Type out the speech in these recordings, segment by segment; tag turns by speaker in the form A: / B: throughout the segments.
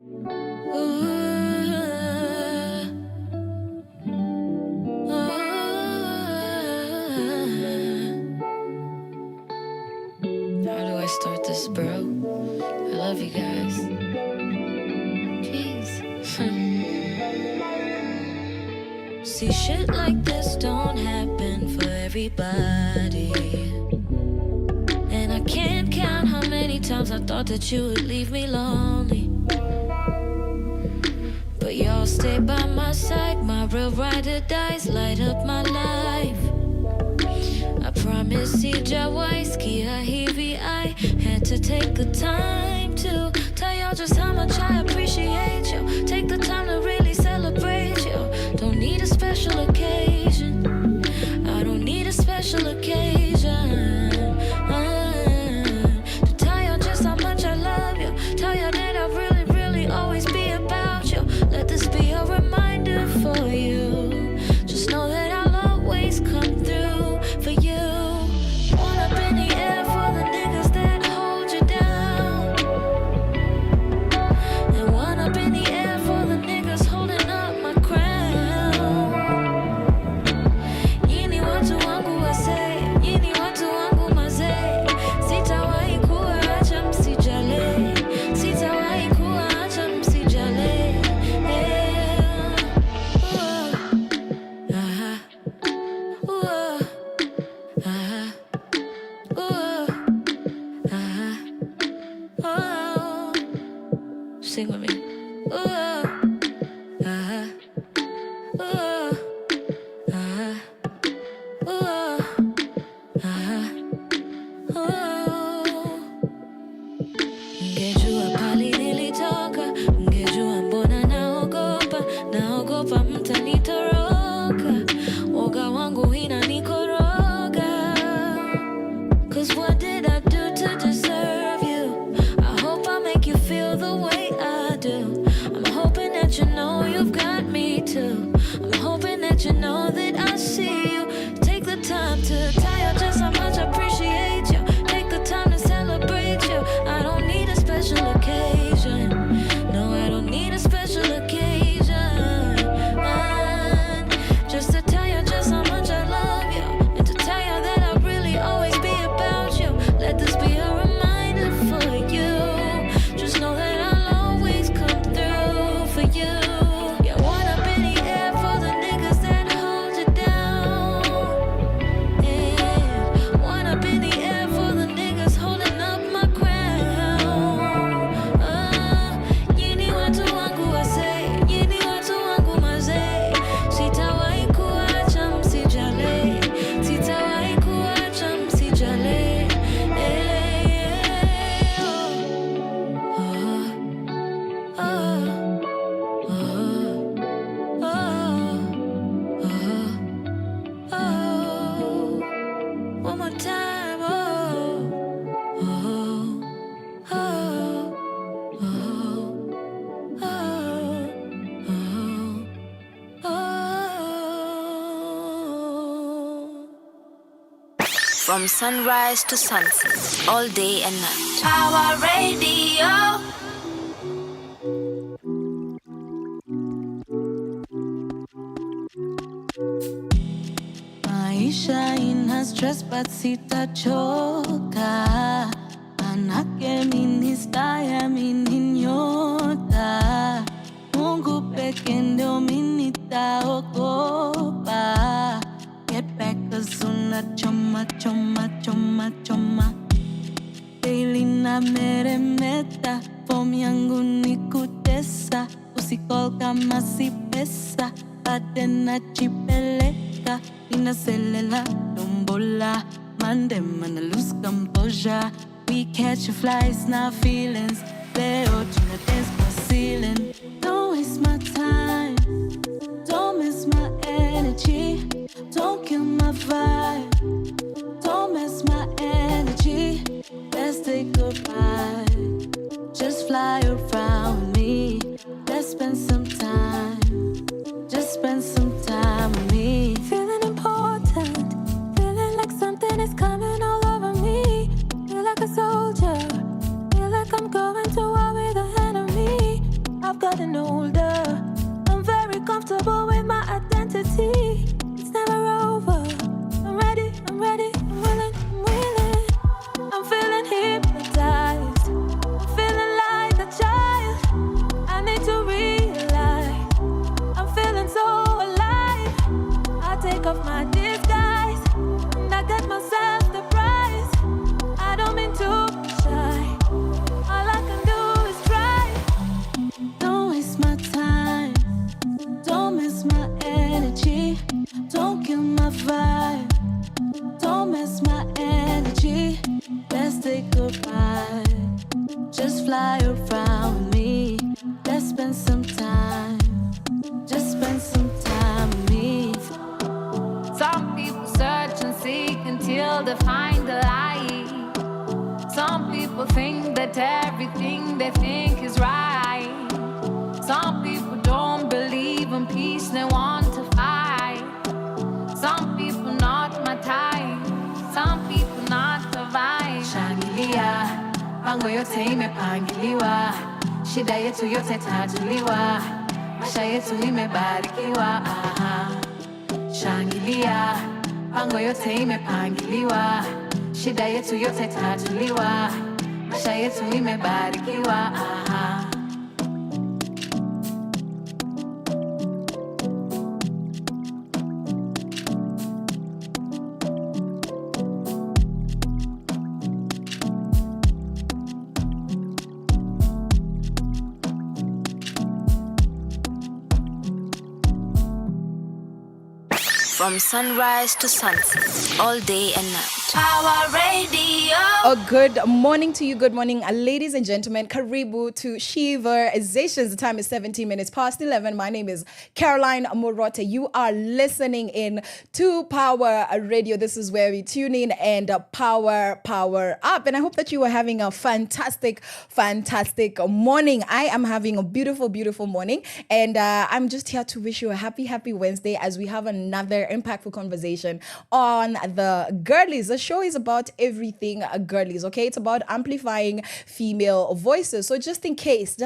A: How do I start this, bro? I love you guys. Jeez. See, shit like this don't happen for everybody. And I can't count how many times I thought that you would leave me lonely. But y'all stay by my side, my real ride or dies, light up my life. I promise Sijawaiski, I had to take the time to tell y'all just how much I appreciate you. Take the time to really celebrate you. Don't need a special occasion. I don't need a special occasion. To tell y'all just how much I love you. Tell y'all that I really, really always be about you. Let this be a reminder for you. Just know that I'll always come through for you. One up in the air for the niggas that hold you down. And one up in the air for the niggas holding up my crown. Yini watu wangu wase, yini watu wangu maze. Sitawahi kuacha msijale. Sitawahi kuacha msijale. Sing with me. Ngejua pali nilitoka, ngejua mbona naogopa mtanitoroka. Woga wangu inanikoroga. 'Cause what did I do to deserve you? I hope I make you feel the way I do. I'm hoping that you know you've got me too. I'm hoping that you know that I see you. Take the time to tell you just how much I appreciate you. Take the time to celebrate you. I don't need a special occasion. No, I don't need a special occasion. Just to tell you just how much I love you. And to tell you that I'll really always be about you. Let this be a reminder for you. Just know that I'll always come through for you. Yeah, one up in the air for the niggas that hold you down. And one up in the air for the niggas holding up my crown. Yini watu wangu wase, yini watu wangu maze. Sitawahi kuacha msijale. Sitawahi kuacha msijale. One more time,
B: From sunrise to sunset, all day and night. Our radio.
C: Maisha ina stress but sitachoka. Manake mimi staya mimi nyota. Mungu peke ndio mimi nitaogopa. Get back 'cause unachoma choma choma choma. Daily na meremeta, form yangu ni kutesa. Usikol kama si pesa, bade najipeleka. Inaselela, dombola, mande mana lose composure. We catch flies, now feelings. Leo tuna dance for ceiling. Don't waste my time, don't miss my energy. Don't kill my vibe, don't mess my energy. Let's take a ride, just fly around me. Let's spend some time, just spend some time with me. Feeling important, feeling like something is coming all over me. Feel like a soldier, feel like I'm going to war with the enemy. I
A: define the lie. Some people think that everything they think is right. Some people don't believe in peace, they want to fight. Some people not my type, some people not the vibe. Shangilia, pango yote imepangiliwa, shida yetu yote tatuliwa, maisha yetu imebarikiwa. Shangilia, pango yote imepangiliwa, shida yetu yote tatuliwa, maisha yetu imebarikiwa.
B: From sunrise to sunset, all day and night. Power Radio.
D: A good morning to you. Good morning, ladies and gentlemen. Karibu to Sheversations. The time is 17 minutes past 11. My name is Caroline Murote. You are listening in to Power Radio. This is where we tune in and power up. And I hope that you are having a fantastic morning. I am having a beautiful morning. And I'm just here to wish you a happy Wednesday as we have another impactful conversation on the girlies. The show is about everything girlies, okay? It's about amplifying female voices. So just in case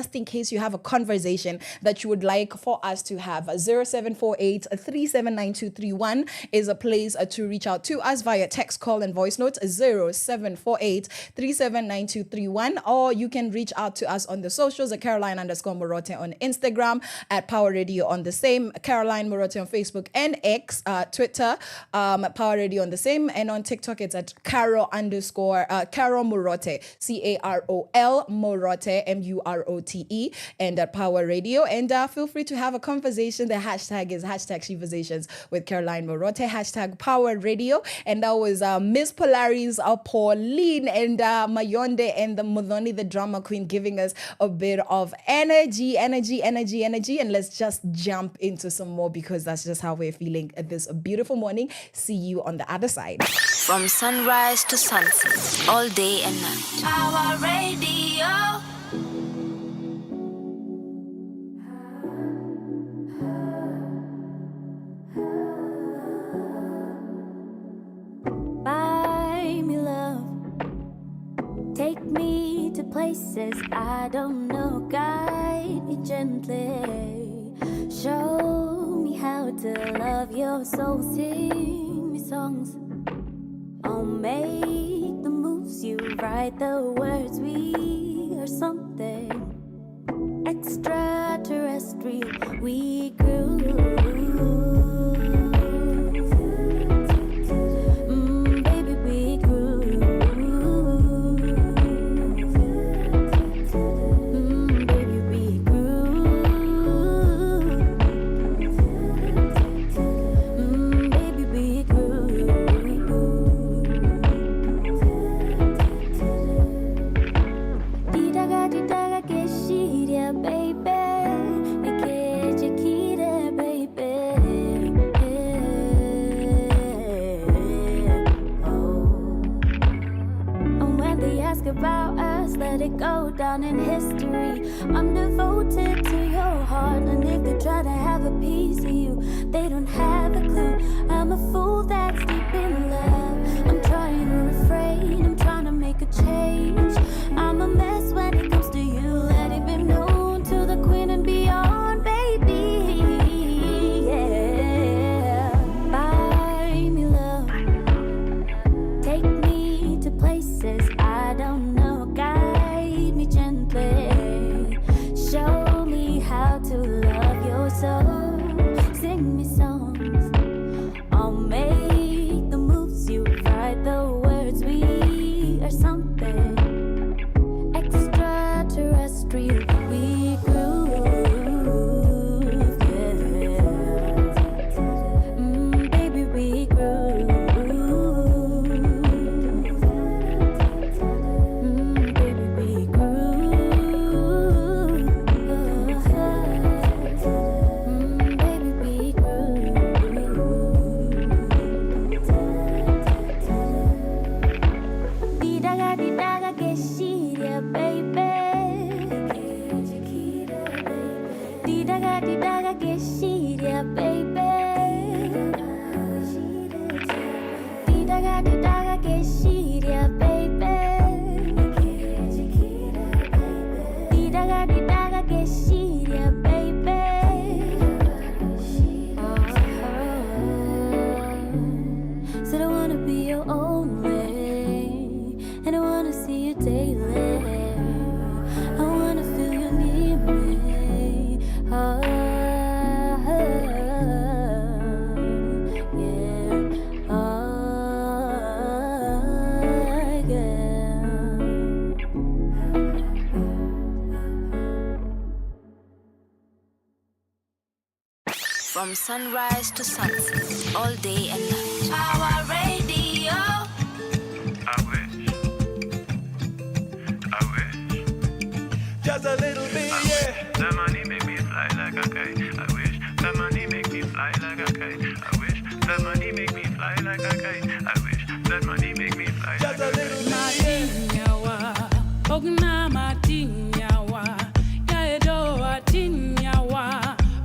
D: you have a conversation that you would like for us to have, 0748-379231 is a place to reach out to us via text, call, and voice notes, 0748-379231, or you can reach out to us on the socials at Caroline_Murote on Instagram, at Power Radio on the same, Caroline Murote on Facebook and X, Twitter, Power Radio on the same, and on TikTok it's at Caro Murote, CAROL Murote, MUROTE, and at Power Radio. And feel free to have a conversation. The hashtag is #Sheversations with Caroline Murote, #Power Radio. And that was Miss Polaris, Pauline, and Mayonde, and the Mudhoni, the drama queen, giving us a bit of energy. And let's just jump into some more, because that's just how we're feeling this beautiful morning. See you on the other side.
B: From sunrise to sunset, all day and night. Power Radio.
C: Buy me love, take me to places I don't know, guide me gently, show me how to love your soul, sing me songs, I'll make the moves, you write the words, we are something extraterrestrial, we grew. Baby, we grew. Baby, we grew. Baby, we grew. Didaga keshiria, baby. Nikeje kire, baby. And when they ask about us, let it go down in history. I'm devoted to your heart, and if they try to have a piece of you, they don't have a clue. I'm a fool that's deep in love. I'm trying to refrain, I'm trying to make a change. I'm a mess when it comes to you. Let it be known to the queen and beyond, baby. Yeah. Buy me love, take me to places I don't know, guide me gently, show me how to love your soul, sing me songs,
A: baby. Didaga geshiria, baby. Didaga geshiria, baby. Said I wanna be your only, and I wanna see you daily. I wanna feel you near me. Yeah.
B: From sunrise to sunset, all day and night. Our radio.
E: I wish. Just a little bit, yeah. That money make me fly like a kite. I wish that money make me fly like a kite. I wish that money make me fly like a kite. I wish that money make me fly like a kite. Just a little bit, yeah.
C: Ogna matinyawa, yaedo atinyawa.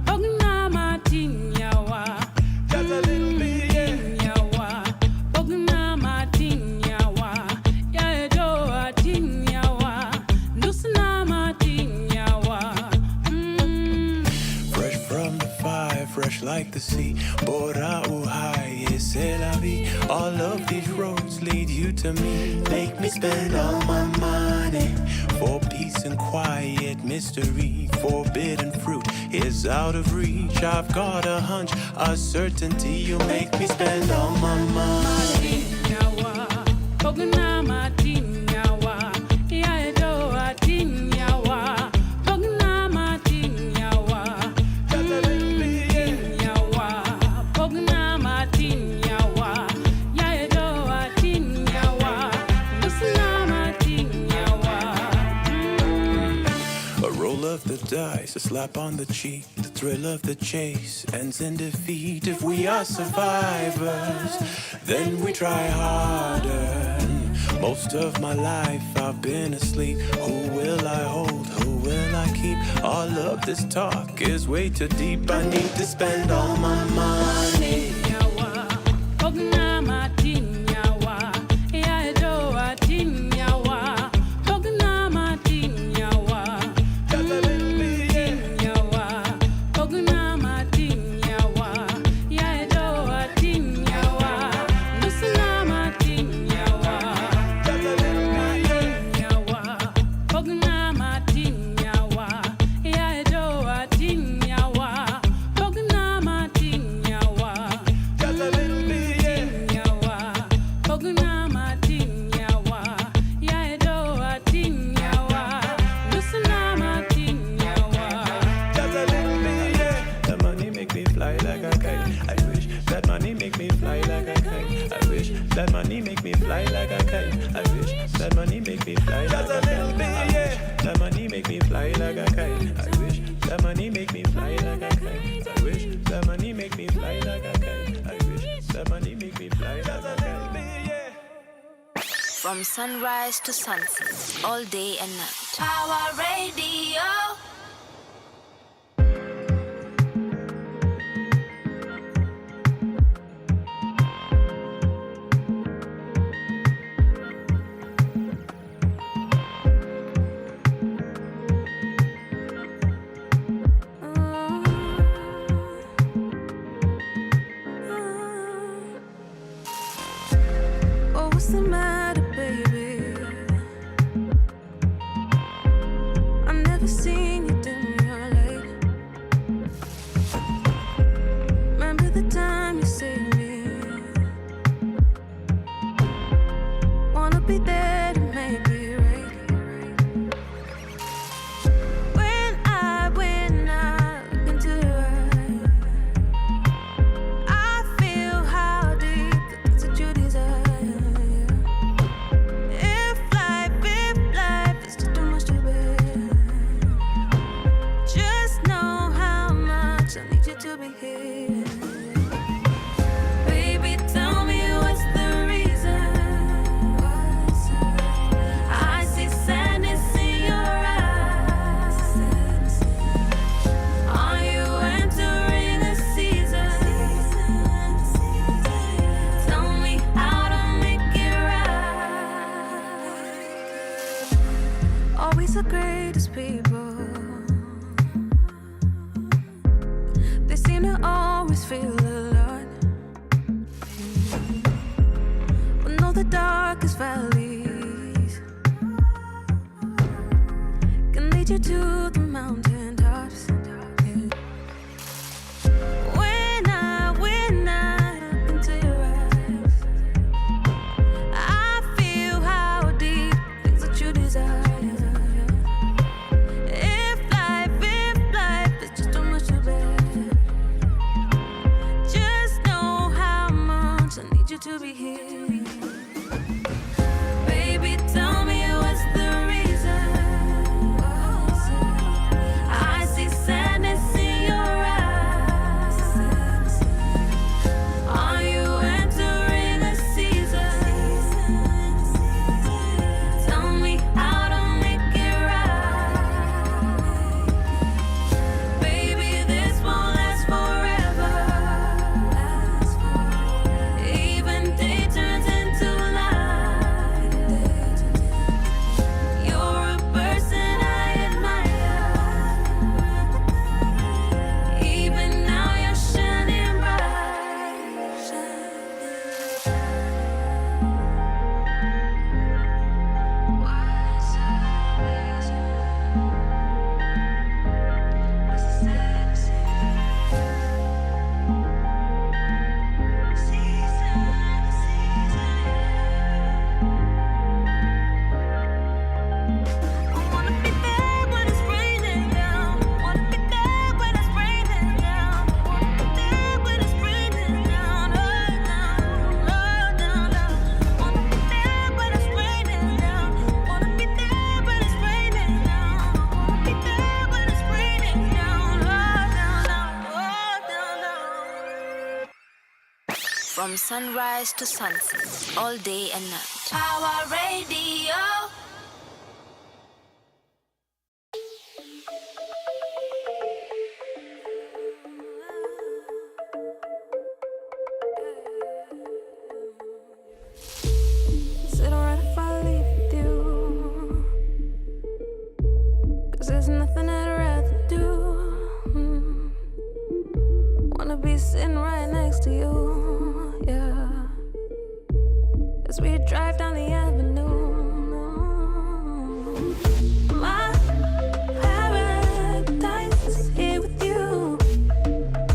C: Ogna matinyawa,
E: just a little bit, yeah.
C: Ogna matinyawa, yaedo atinyawa. Nusna matinyawa.
E: Fresh from the fire, fresh like the sea. Bora uhai, c'est la vie. All of these roads lead you to me. Make me spend all my money for peace and quiet mystery. Forbidden fruit is out of reach. I've got a hunch, a certainty. You make me spend all my money.
C: Ogna matinyawa, yaedo atinyawa. Ogna matinyawa,
E: Just a little bit, yeah.
C: Ogna matinyawa, yaedo atinyawa. Nusna matinyawa.
E: A roll of the dice, a slap on the cheek. The thrill of the chase ends in defeat. If we are survivors, then we try harder. Most of my life I've been asleep. Who will I hold? Who will I keep? All of this talk is way too deep. I need to spend all my money.
C: Ogna matinyawa, yaedo atinyawa. Ogna matinyawa,
E: Just a little bit, yeah.
C: Ogna matinyawa, yaedo atinyawa. Nusna matinyawa,
E: Just a little bit, yeah.
C: Ogna matinyawa, yaedo atinyawa. Ogna matinyawa.
E: Just a little bit, yeah.
C: Ogna matinyawa, yaedo atinyawa. Nusna matinyawa.
E: Just a little bit, yeah. That money make me fly like a kite. I wish that money make me fly like a kite. I wish that money make me fly like a kite. I wish that money make me fly like a kite. Just a little bit, yeah. That money make me fly like a kite. I wish that money make me fly like a kite. I wish that money make me fly like a kite. I wish that money make me fly like a kite. Yeah.
B: From sunrise to sunset, all day and night. Our radio.
A: Oh, what's the matter, baby? I've never seen you do me all late. Remember the time you saved me? Wanna be there to make it right. When I look into your eyes, I feel how deep that's what you desire. If life is just too much to bear, just know how much I need you to be here. Baby, tell me what's the reason. I see sadness in your eyes. Are you entering a season?
C: seem to always feel alone. But know the darkest valleys can lead you to the mountain tops. When I look into your eyes, I feel how deep things that you desire. If life is just too much to bear, just know how much I need you to be here. Baby, tell me what's the reason. I see sadness in your eyes. Are you entering a season? Tell me how to make it right. Baby, this won't last forever. Even day turns into night. You're a person I admire. Even now you're shining bright. What's the I wanna be there when it's raining down. Wanna be there when it's raining down. Wanna be there when it's raining down. Oh, down, down, down. Wanna be there when it's raining down. Wanna be there when it's raining down. Wanna be there when it's raining down. Oh, down, down.
B: From sunrise to sunset, all day and night. Power Radio.
C: Is it alright if I leave with you? 'Cause there's nothing I'd rather do. Wanna be sitting right next to you, yeah. As we drive down the avenue. My paradise is here with you.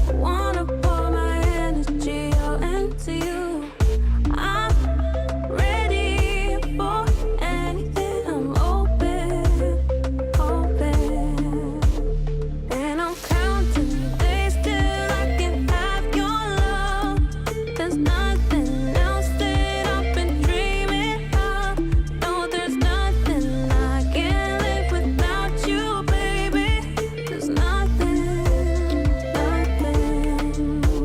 C: I wanna pour my energy all into you. I'm ready for anything. I'm open, open. And I'm counting the days till I can have your love. There's nothing else that I've been dreaming of. No, there's nothing I can't live without you, baby. There's nothing,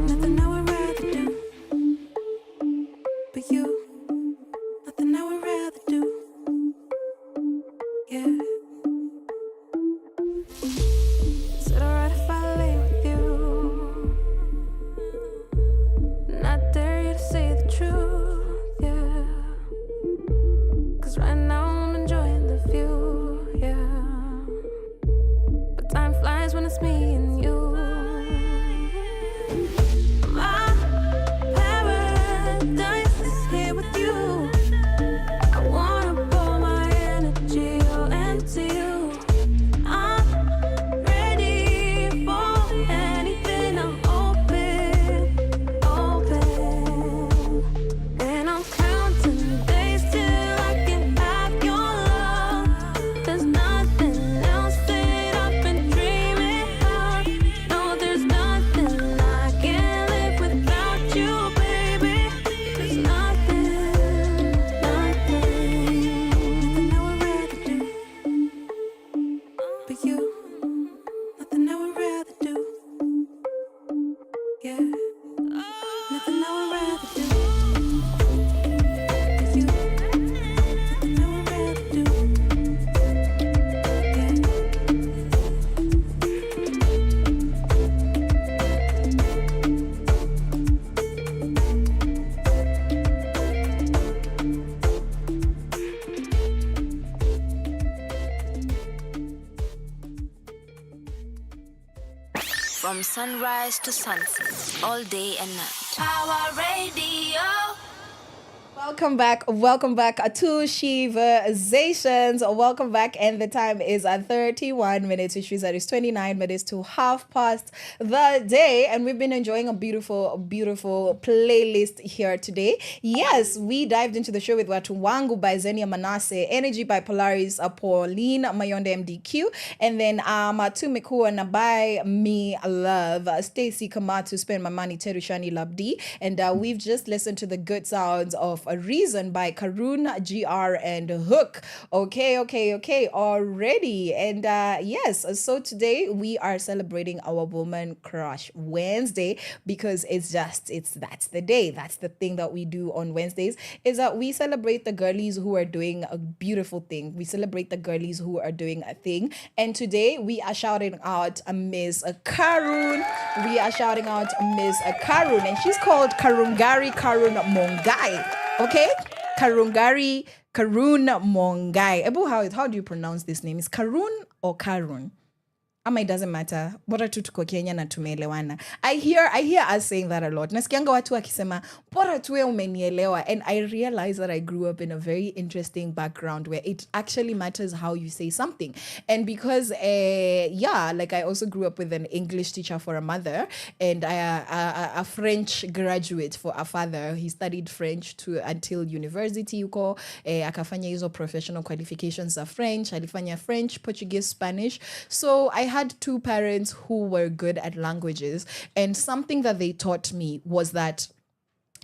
C: nothing I would rather do. But you, nothing I would rather do. Yeah. Is it alright if I lay with you? Not dare you to say the truth, yeah. 'Cause right now I'm enjoying the view, yeah. But time flies when it's me and you. My paradise is here with you. I wanna pour my energy all into you. I'm ready for anything. I'm open, open. And I'm counting the days till I can have your love. There's nothing else that I've been dreaming of. No, there's nothing I can't live without you, baby. There's nothing, nothing I would rather do. But you, nothing I would rather do. Yeah, nothing I would rather do. But you, nothing I would rather do.
B: From sunrise to sunset, all day and night. Power Radio.
D: Welcome back to Sheversations. Welcome back, and the time is at 31 minutes, which means that it's 29 minutes to 1:30 the day, and we've been enjoying a beautiful playlist here today. Yes, we dived into the show with Watu Wangu by Zenia Manase, Energy by Polaris, Pauline Mayonde MDQ, and then Tumikuwa na by Me Love, Stacy Kamatu, Spend My Money, Terushani Labdi, and we've just listened to the good sounds of A Reason by Karun, GR, and Hook. Okay, already. And yes, so today we are celebrating our Woman Crush Wednesday, because that's the day. That's the thing that we do on Wednesdays, is that we celebrate the girlies who are doing a beautiful thing. We celebrate the girlies who are doing a thing. And today we are shouting out Miss Karun. And she's called Karungari Karun Mongai. Okay, Karun Mongai. Ebu, how do you pronounce this name? Is Karun or Karun? Ama it doesn't matter. Bora tu tuko Kenya na tumeelewana. I hear us saying that a lot. Nasikianga watu wakisema bora tuwe umenielewa, and I realize that I grew up in a very interesting background where it actually matters how you say something. And because like I also grew up with an English teacher for a mother, and a French graduate for a father. He studied French until university huko, akafanya hizo professional qualifications za French, alifanya French, Portuguese, Spanish. So I had two parents who were good at languages, and something that they taught me was that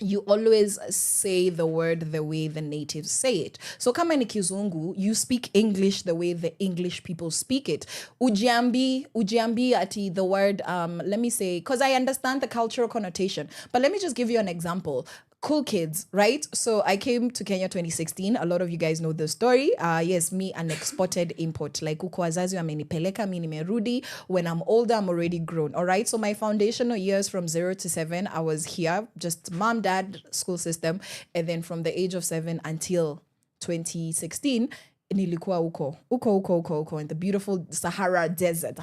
D: you always say the word the way the natives say it. So kama ni Kizungu, you speak English the way the English people speak it. Ujiambi ati the word, let me say, because I understand the cultural connotation, but let me just give you an example. Cool Kids, right? So I came to Kenya 2016. A lot of you guys know the story. Yes, me, an exported import. Like uko wazazi wamenipeleka, mi nimerudi. When I'm older, I'm already grown. All right. So my foundational years from 0 to 7, I was here, just mom, dad, school system. And then from the age of 7 until 2016, nilikuwa uko in the beautiful Sahara Desert.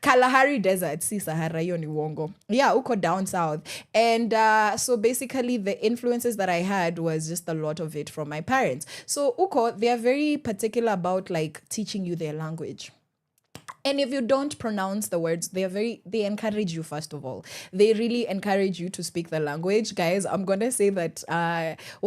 D: Kalahari Desert, si Sahara, hiyo ni uongo. Yeah, uko down south. And so basically the influences that I had was just a lot of it from my parents. So uko, they are very particular about like teaching you their language. And if you don't pronounce the words, they encourage you, first of all. They really encourage you to speak the language. Guys, I'm going to say that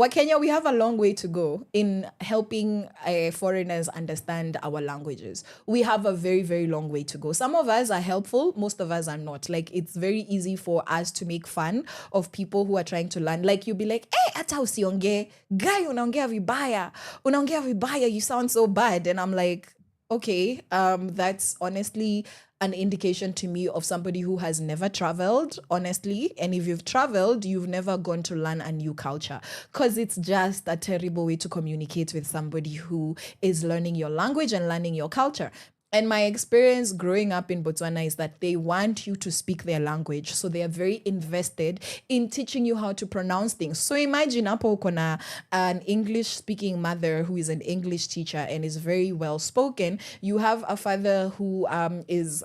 D: Kenya, we have a long way to go in helping foreigners understand our languages. We have a very, very long way to go. Some of us are helpful. Most of us are not. Like, it's very easy for us to make fun of people who are trying to learn. Like, you'll be like, ata usionge. Guy, unaongea vibaya. You sound so bad. And I'm like, okay, that's honestly an indication to me of somebody who has never traveled, honestly. And if you've traveled, you've never gone to learn a new culture, because it's just a terrible way to communicate with somebody who is learning your language and learning your culture. And my experience growing up in Botswana is that they want you to speak their language. So they are very invested in teaching you how to pronounce things. So imagine hapo uko na an English speaking mother who is an English teacher and is very well spoken. You have a father who is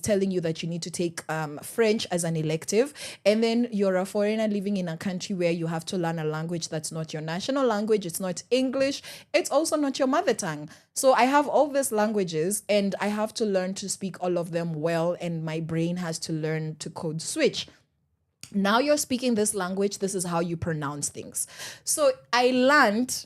D: telling you that you need to take French as an elective. And then you're a foreigner living in a country where you have to learn a language that's not your national language. It's not English. It's also not your mother tongue. So I have all these languages and I have to learn to speak all of them well, and my brain has to learn to code switch. Now you're speaking this language, this is how you pronounce things. So I learned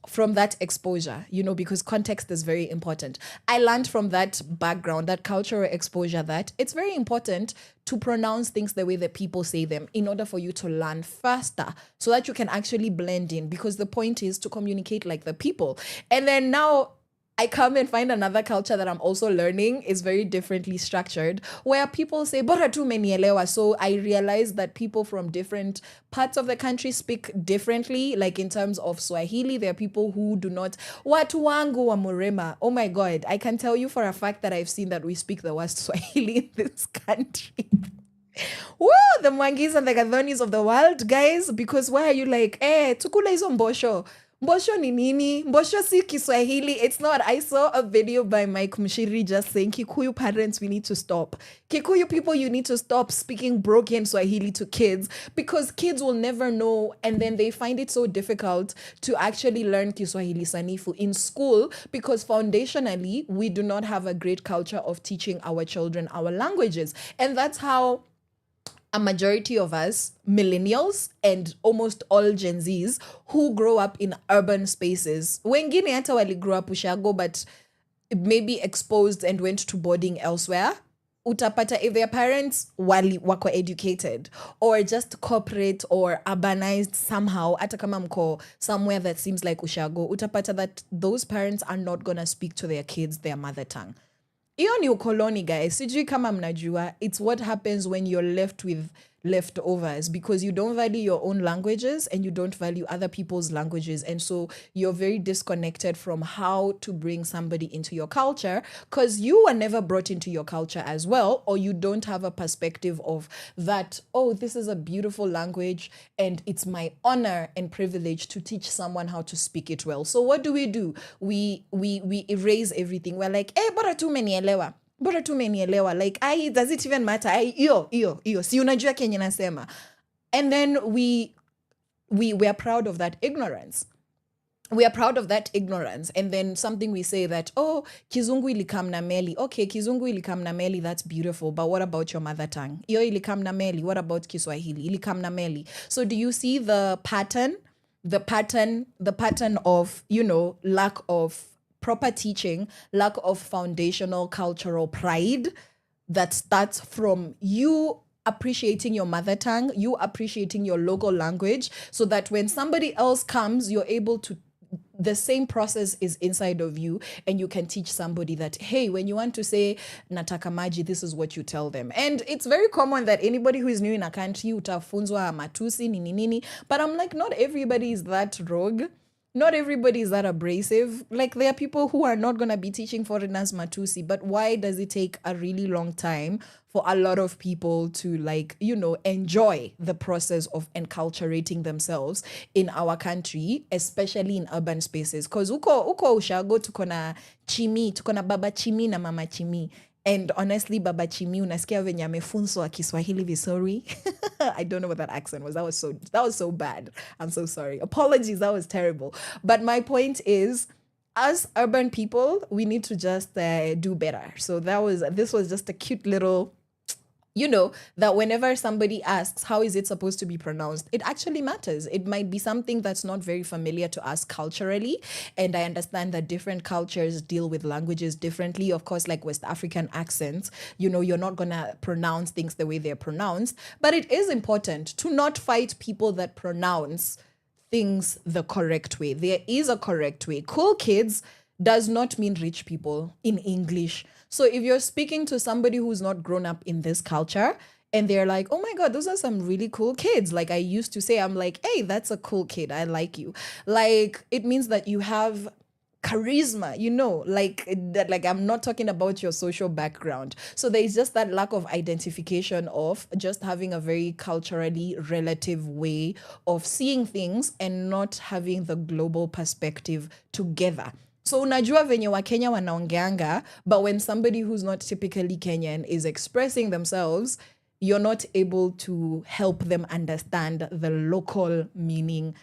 D: from that exposure, because context is very important. I learned from that background, that cultural exposure, that it's very important to pronounce things the way that people say them in order for you to learn faster so that you can actually blend in, because the point is to communicate like the people. And then now I come and find another culture that I'm also learning is very differently structured, where people say, bora tu umenielewa. So I realized that people from different parts of the country speak differently. Like in terms of Swahili, there are people who do not, watu wangu wa Murema. Oh my God, I can tell you for a fact that I've seen that we speak the worst Swahili in this country. Woo, the Mwangis and the Gadhonis of the world, guys, because why are you like, tukula hizo mbosho? Mbosho ni nini? Mbosho si Kiswahili. It's not. I saw a video by Mike Munyiri just saying, Kikuyu parents, we need to stop. Kikuyu people, you need to stop speaking broken Swahili to kids because kids will never know, and then they find it so difficult to actually learn Kiswahili Sanifu in school because foundationally, we do not have a great culture of teaching our children our languages. And that's how a majority of us, millennials and almost all Gen Zs who grow up in urban spaces, wengine hata wali grew up Ushago, but maybe exposed and went to boarding elsewhere, utapata if their parents wako educated or just corporate or urbanized somehow, hata kama mko somewhere that seems like Ushago, utapata that those parents are not going to speak to their kids their mother tongue. Iyo ni ukoloni, guys. Sijui kama mnajua. It's what happens when you're left with leftovers because you don't value your own languages and you don't value other people's languages. And so you're very disconnected from how to bring somebody into your culture because you were never brought into your culture as well, or you don't have a perspective of that, oh, this is a beautiful language and it's my honor and privilege to teach someone how to speak it well. So what do? We erase everything. We're like, bora tu umenielewa. Bora tu umenielewa. Like, does it even matter? Iyo. Si unajua kenye nasema. And then we are proud of that ignorance. We are proud of that ignorance. And then something we say that, oh, Kizungu ilikam na meli. Okay, Kizungu ilikam na meli, that's beautiful. But what about your mother tongue? Iyo ilikam na meli. What about Kiswahili? Ilikam na meli. So do you see the pattern? The pattern of, lack of proper teaching, lack of foundational cultural pride that starts from you appreciating your mother tongue, you appreciating your local language, so that when somebody else comes, you're able to, the same process is inside of you and you can teach somebody that, hey, when you want to say nataka maji, this is what you tell them. And it's very common that anybody who is new in a country, utafunzwa matusi, nini. But I'm like, not everybody is that rogue. Not everybody is that abrasive. Like, there are people who are not going to be teaching foreigners Matusi, but why does it take a really long time for a lot of people to, enjoy the process of enculturating themselves in our country, especially in urban spaces? Because uko Ushago tuko na chimi, tuko na baba chimi na mama chimi. And honestly, Baba Chimi, unasikia venye amefunzwa Kiswahili vizuri. I don't know what that accent was. That was so bad. I'm so sorry. Apologies, that was terrible. But my point is, as urban people, we need to just do better. So this was just a cute little, that whenever somebody asks, how is it supposed to be pronounced? It actually matters. It might be something that's not very familiar to us culturally. And I understand that different cultures deal with languages differently. Of course, like West African accents, you're not going to pronounce things the way they're pronounced. But it is important to not fight people that pronounce things the correct way. There is a correct way. Cool kids does not mean rich people in English. So if you're speaking to somebody who's not grown up in this culture and they're like, oh my God, those are some really cool kids. Like I used to say, I'm like, hey, that's a cool kid. I like you. Like, it means that you have charisma, like I'm not talking about your social background. So there is just that lack of identification of just having a very culturally relative way of seeing things and not having the global perspective together. So unajua venye wa Kenya wanaongeanga, but when somebody who's not typically Kenyan is expressing themselves, you're not able to help them understand the local meaning.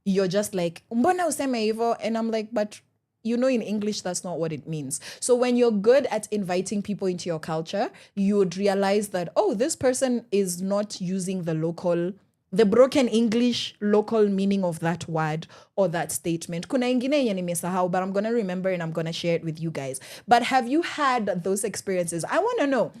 D: You're just like, mbona useme hivo? And I'm like, but in English, that's not what it means. So when you're good at inviting people into your culture, you would realize that, oh, this person is not using the broken English local meaning of that word or that statement. Kuna ingine yenye nimesahau, but I'm going to remember and I'm going to share it with you guys. But have you had those experiences? I want to know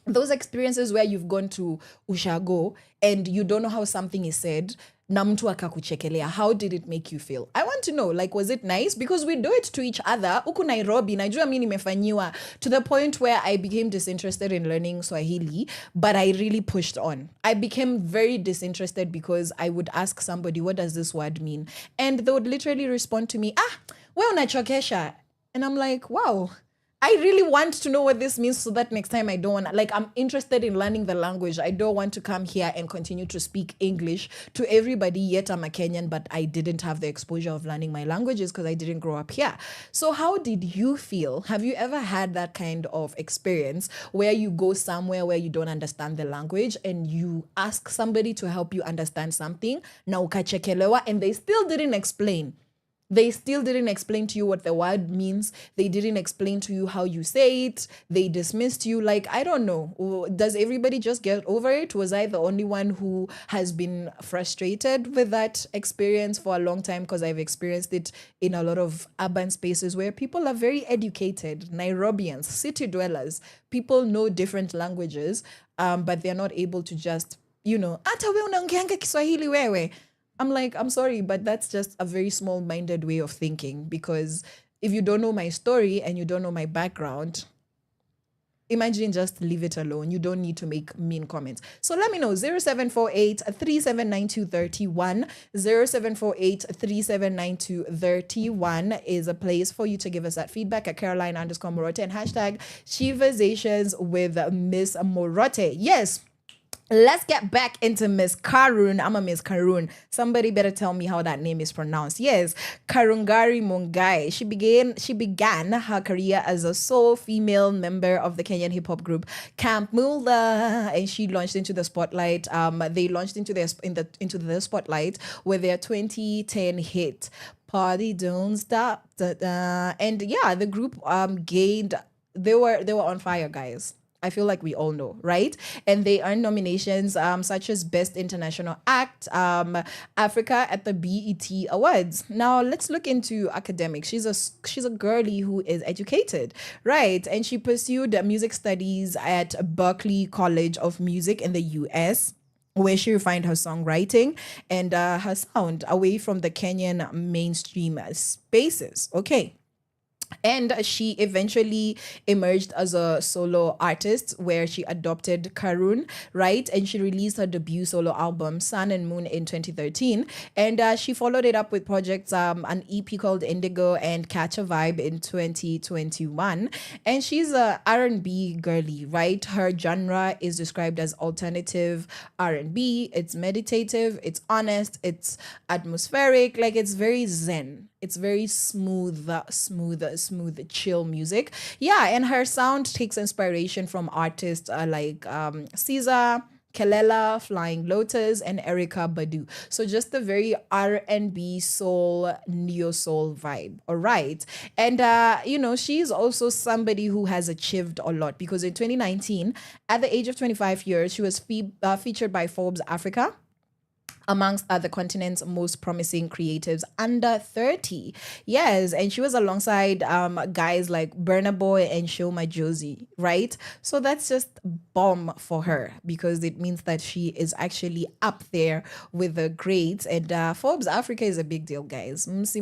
D: those experiences where you've gone to Ushago and you don't know how something is said. Na mtu akakuchekelea. How did it make you feel? I want to know, like, was it nice? Because we do it to each other. Huku Nairobi, najua mimi nimefanyiwa to the point where I became disinterested in learning Swahili, but I really pushed on. I became very disinterested because I would ask somebody, what does this word mean? And they would literally respond to me, we unachokesha. And I'm like, wow, I really want to know what this means so that next time I don't want to, like, I'm interested in learning the language. I don't want to come here and continue to speak English to everybody, yet I'm a Kenyan, but I didn't have the exposure of learning my languages because I didn't grow up here. So how did you feel? Have you ever had that kind of experience where you go somewhere where you don't understand the language and you ask somebody to help you understand something, na ukachekelewa, and they still didn't explain? They still didn't explain to you what the word means. They didn't explain to you how you say it. They dismissed you. Like, I don't know. Does everybody just get over it? Was I the only one who has been frustrated with that experience for a long time? Because I've experienced it in a lot of urban spaces where people are very educated, Nairobians, city dwellers. People know different languages, but they're not able to just, ata we unaongeanga Kiswahili wewe. I'm like, I'm sorry, but that's just a very small-minded way of thinking, because if you don't know my story and you don't know my background, imagine just leave it alone. You don't need to make mean comments. So let me know. 0748 379231. 0748 379231 is a place for you to give us that feedback at Caroline_Murote and hashtag Sheversations with Miss Murote. Yes. Let's get back into Miss Karun. I'm a Miss Karun. Somebody better tell me how that name is pronounced. Yes, Karungari Mungai. She began her career as a sole female member of the Kenyan hip hop group Camp Mula, and she launched into the spotlight. They launched into the spotlight with their 2010 hit "Party Don't Stop." And yeah, the group gained. They were on fire, guys. I feel like we all know, right? And they earned nominations such as Best International Act, Africa at the BET Awards. Now let's look into academics. She's a girly who is educated, right? And she pursued music studies at Berklee College of Music in the US, where she refined her songwriting and her sound away from the Kenyan mainstream spaces. Okay. And she eventually emerged as a solo artist where she adopted Karun, right? And she released her debut solo album, Sun and Moon, in 2013. And she followed it up with projects, an EP called Indigo and Catch a Vibe in 2021. And she's a R&B girly, right? Her genre is described as alternative R&B. It's meditative, it's honest, it's atmospheric, like it's very zen. It's very smooth, chill music. Yeah, and her sound takes inspiration from artists like Caesar, Kelela, Flying Lotus, and Erica Badu. So just a very R&B soul, neo soul vibe. All right. And, she's also somebody who has achieved a lot, because in 2019, at the age of 25 years, she was featured by Forbes Africa amongst the continent's most promising creatives under 30. Yes, and she was alongside guys like Burna Boy and Shoma Josie, right? So that's just bomb for her, because it means that she is actually up there with the greats. And Forbes Africa is a big deal, guys. That's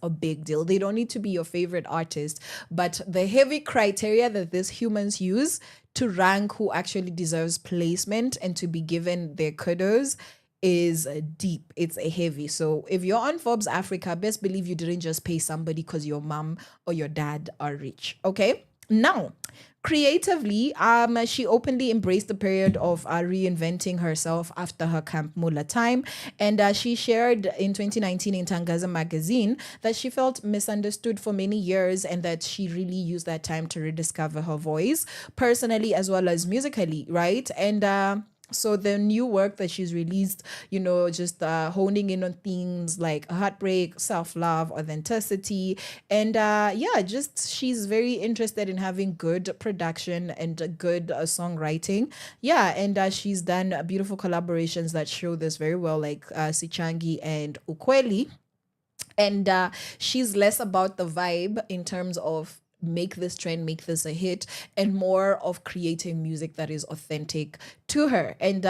D: a big deal. They don't need to be your favorite artist, but the heavy criteria that these humans use to rank who actually deserves placement and to be given their kudos is deep. It's a heavy. So if you're on Forbes Africa, best believe you didn't just pay somebody because your mom or your dad are rich. Okay. Now, creatively, she openly embraced the period of reinventing herself after her Camp Mula time. And she shared in 2019 in Tangaza magazine that she felt misunderstood for many years and that she really used that time to rediscover her voice, personally as well as musically, right? And so the new work that she's released, just honing in on themes like heartbreak, self-love, authenticity. And she's very interested in having good production and good songwriting. Yeah, and she's done beautiful collaborations that show this very well, like Sichangi and Ukweli. And she's less about the vibe in terms of make this trend, make this a hit, and more of creating music that is authentic to her. And,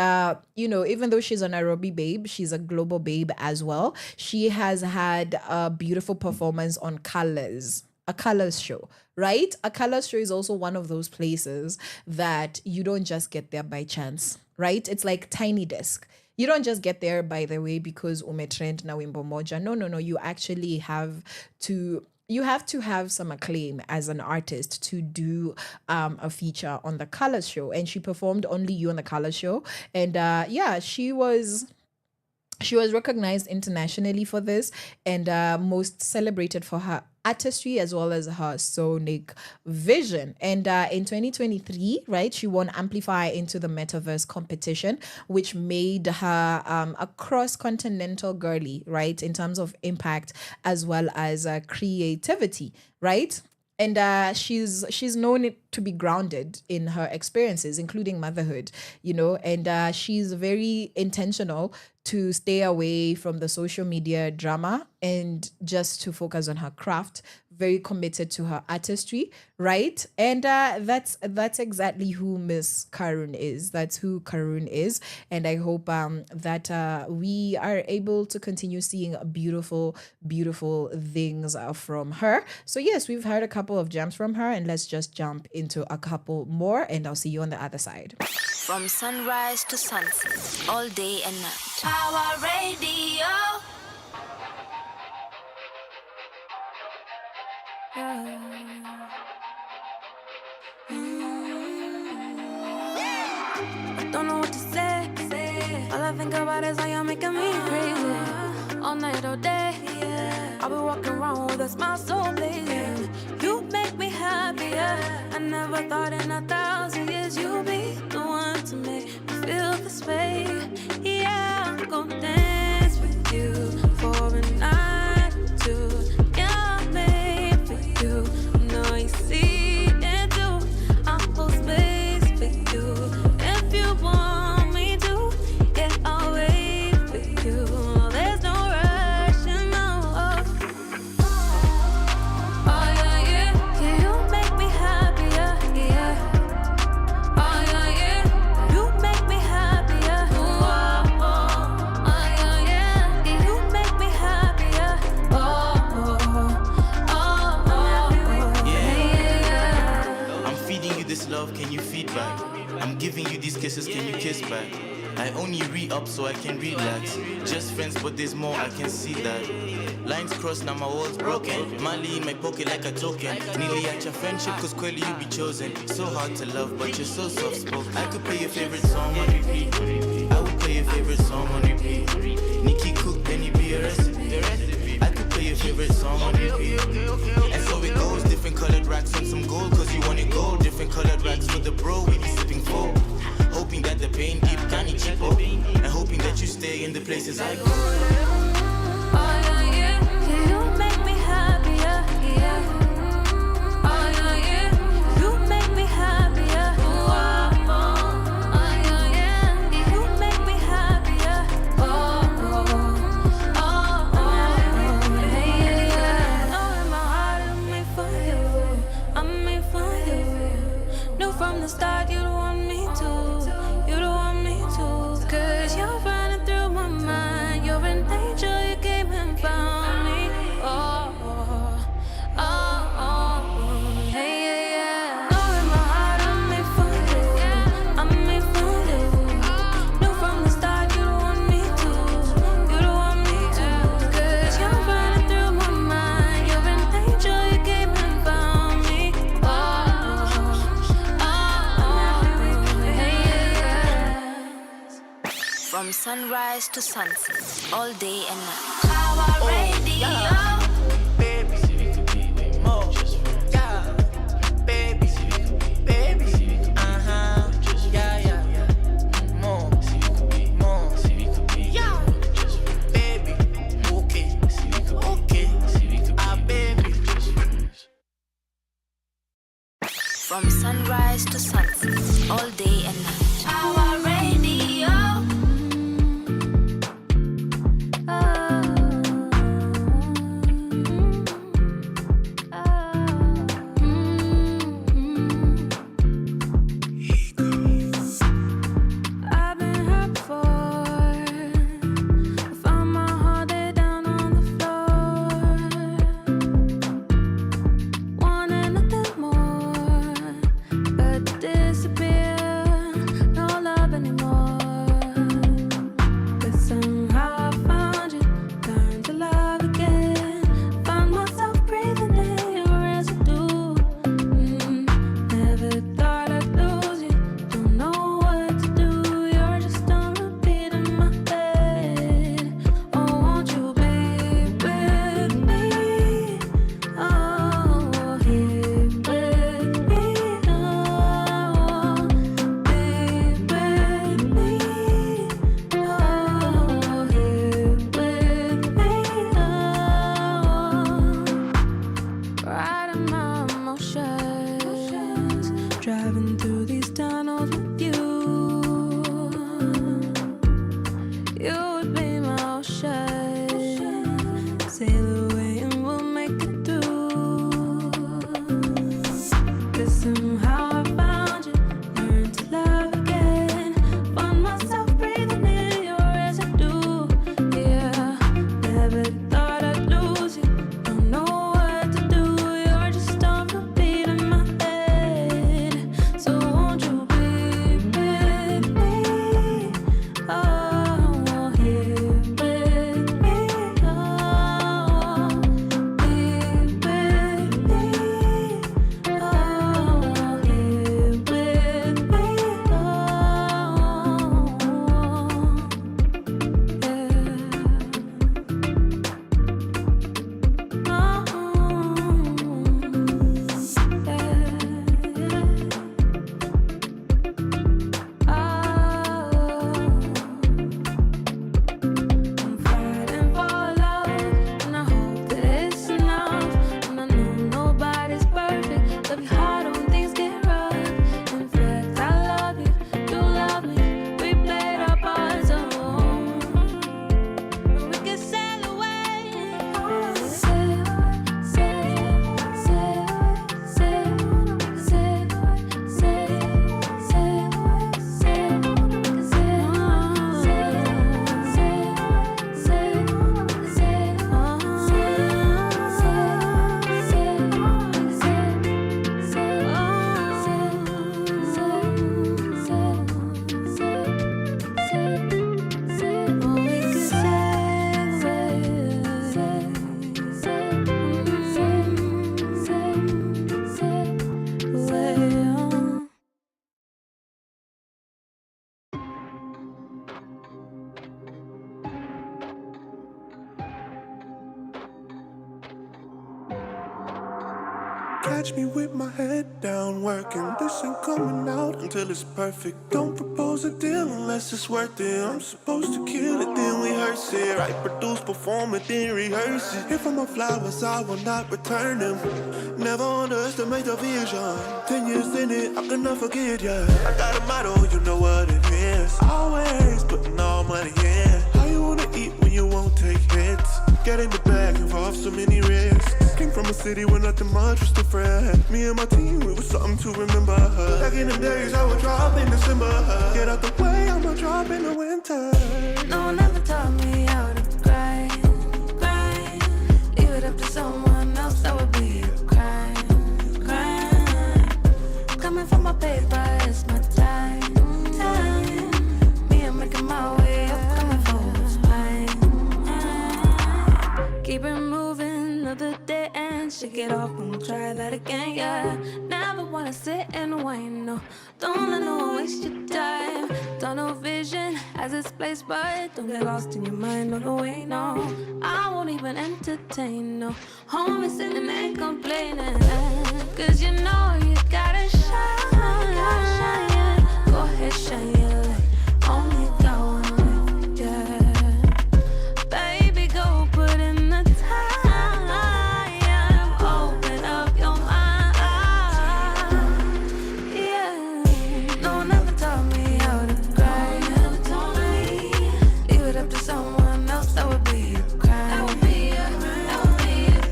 D: even though she's a Nairobi babe, she's a global babe as well. She has had a beautiful performance on Colors, a Colors show, right? A Colors show is also one of those places that you don't just get there by chance, right? It's like Tiny Desk. You don't just get there, by the way, because umetrend na wimbo moja. No. You actually have to you have to have some acclaim as an artist to do a feature on the Color Show, and she performed Only You on the Color Show, and she was recognized internationally for this, and most celebrated for her artistry as well as her sonic vision. And in 2023, right, she won Amplify into the Metaverse competition, which made her a cross-continental girly, right, in terms of impact as well as creativity, right? And she's known it to be grounded in her experiences, including motherhood, and she's very intentional to stay away from the social media drama and just to focus on her craft, very committed to her artistry, right? And that's exactly who Miss Karun is. That's who Karun is. And I hope that we are able to continue seeing beautiful, beautiful things from her. So yes, we've heard a couple of gems from her, and let's just jump into a couple more, and I'll see you on the other side.
B: From sunrise to sunset, all day and night. Power Radio.
C: I don't know what to say. All I think about is how you're making me crazy. All night, all day. I'll be walking around with a smile so blazing. You make me happier. I never thought in 1,000 years you'd be the one to make me feel this way. Yeah, I'm gonna dance with you for a night or two. Yeah, I'm made for you. No, you see it too. I'm full space for you. If you want me to, yeah, I'll wait for you. There's no rush, you know. Oh yeah, yeah, yeah, you make me happier, yeah. Oh yeah, yeah, you make me happier. Oh, oh, oh yeah, yeah, yeah, you make me happier. Oh, oh, oh, yeah.
F: I'm feeding you this love, can you feed back? I'm giving you these kisses, can you kiss back? I only re-up so I can relax. Just friends, but there's more, I can see that. Lines crossed, now my wall's broken. Mali in my pocket like a token. Nearly at your friendship, cause clearly you be chosen. So hard to love, but you're so soft-spoken. I could play your favorite song on repeat. I would play your favorite song on repeat. Nikki cook, then you be a recipe. I could play your favorite song on repeat. And so it goes, different colored racks on some gold, cause you want it gold. Different colored racks for the bro, we be sipping full. Hoping that the pain keep canny cheapo. And hoping that you stay in the places I go.
C: Oh yeah, yeah, yeah, you make me happier, yeah. Oh yeah, yeah, you make me happier. Oh, oh, oh yeah, yeah, yeah, you make me happier. Oh, oh, oh, oh, yeah, yeah. Know in my heart I'm made for you. I'm made for you. Knew from the start you don't want me to. You don't want me to. Cause you're running through my mind. You're an angel, you came and found me. Oh, oh, oh, oh, hey, yeah, yeah. Know in my heart I'm made for you. I'm made for you. Knew from the start you don't want me to. You don't want me to. Cause you're running through my mind. You're an angel, you came and found me. Oh, oh, hey, yeah.
B: From sunrise to sunset, all day and night. Power Radio.
F: Baby, more, yeah. Baby, yeah. More, yeah. Baby, okay, baby.
B: From sunrise to sunset, all day and night. Power Radio.
C: driving through these tunnels with you. You would be my ocean. Sail away and we'll make it through. 'Cause somehow I found you, learned to love again. Find myself breathing in your residue. Yeah, never thought I'd lose you. Don't know what to do. You're just on repeat in my head. So won't you be with me? Oh, here with me. Oh, be with me. Oh, here with me. I'm fighting for love, and I hope that it's enough. And I know nobody's perfect. Love you hard when things get rough. In fact, I love you, you love me. We played our parts alone. But we can sail away. Sail, sail, sail, sail, sail, sail, sail, sail,
E: Catch me with my head down working. This ain't coming out until it's perfect. Don't propose a deal unless it's worth it. I'm supposed to kill it, then rehearse it. I produce, perform it, then rehearse it. If I'm a flowers, I will not return them. Never underestimate the vision. 10 years in it, I cannot forget ya. I got a motto, you know what it is. Always putting all money in. How you wanna eat when you won't take hits? Get in the bag, involve so many risks. Came from a city where nothing much was different. Me and my team, we was something to remember. Back in the days, I would drop in December. Get out the way, I'ma drop in the winter.
C: No one ever taught me how to grind, grind. Leave it up to someone else, that would be a crime, crime. Coming for my paper, it's my time, time. Me, I'm making my way up, coming for what's mine. Keep it moving, another day and shake it off and we'll try that again, yeah. Never wanna sit and wait, no. Don't let no one waste your time. Tunnel vision has its place, but don't get lost in your mind on the way, no. I won't even entertain, no. Homie sitting and complaining, 'cause you know you gotta shine. Go ahead, shine your light. Only got one life, yeah. Baby, go put in the time. Open up your mind, yeah. No one ever taught me how to grind. Leave it up to someone else, that would be a crime. That would be a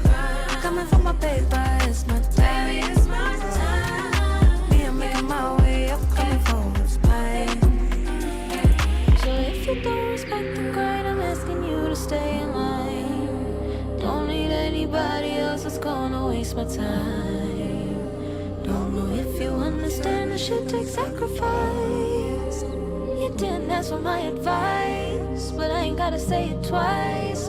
C: crime. Coming for my paper, it's my time. Me, I'm making my way up, coming for what's mine. So if you don't respect the grind, I'm asking you to stay in line. Don't need anybody else that's gonna waste my time. Don't know if you understand the shit takes sacrifice. You didn't ask for my advice, but I ain't gotta say it twice.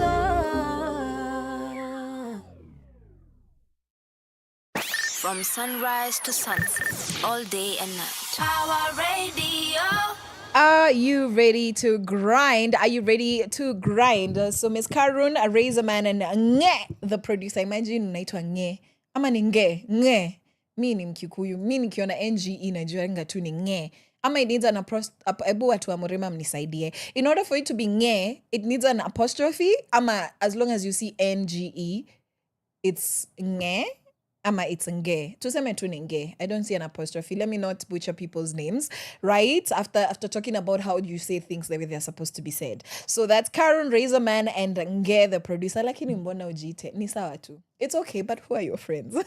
B: From sunrise to sunset, all day and night. Power Radio.
D: Are you ready to grind? Are you ready to grind? So Miss Karun, a Razor Man, and Nge, the producer. Imagine unaitwa Nge. Ama ni Nge. Nge. Mi ni Mkikuyu. Mi nikiona NGE najuanga tu ni Nge. Ama it needs an ebu watu wa Murima mnisaidie. In order for it to be Nge, it needs an apostrophe. Ama as long as you see NGE, it's Nge. Ama it's nge. Tuseme tu ni nge. I don't see an apostrophe. Let me not butcher people's names, right? After talking about how you say things the way they're supposed to be said. So that's Karen Razorman and Nge, the producer. Lakini mbona ujite? Ni sawa tu. It's okay, but who are your friends?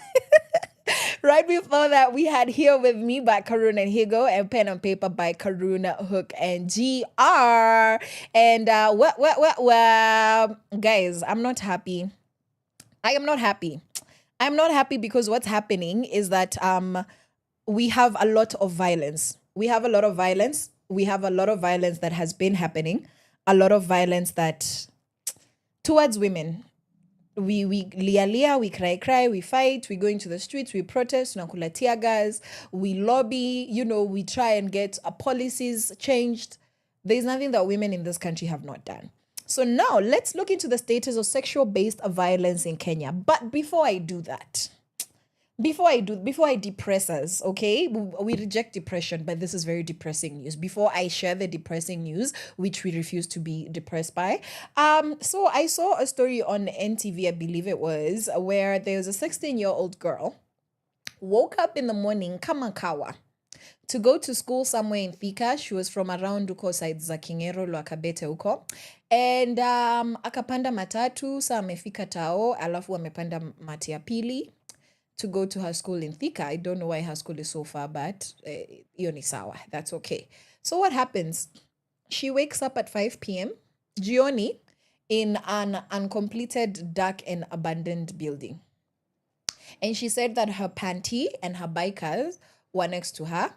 D: Right before that, we had Here With Me by Karun and Higo and Pen and Paper by Karun, Hook, and GR. And guys, I'm not happy. I am not happy. I'm not happy because what's happening is that we have a lot of violence. We have a lot of violence. We have a lot of violence that has been happening. A lot of violence that towards women. We lia, we cry, we fight, we go into the streets, we protest, tunakula tear gas, we lobby, we try and get policies changed. There's nothing that women in this country have not done. So now let's look into the status of sexual-based violence in Kenya. But before I do that, before I depress us, okay? We reject depression, but this is very depressing news. Before I share the depressing news, which we refuse to be depressed by. So I saw a story on NTV, I believe it was, where there was a 16-year-old girl woke up in the morning, kamakawa, to go to school somewhere in Thika. She was from around uko side za Kingero, Lwakabete uko. And akapanda matatu, sa amefika tao, alafu amepanda mati ya pili to go to her school in Thika. I don't know why her school is so far, but iyo ni sawa. That's okay. So what happens? She wakes up at 5 p.m. jioni in an uncompleted, dark and abandoned building. And she said that her panty and her bikers were next to her.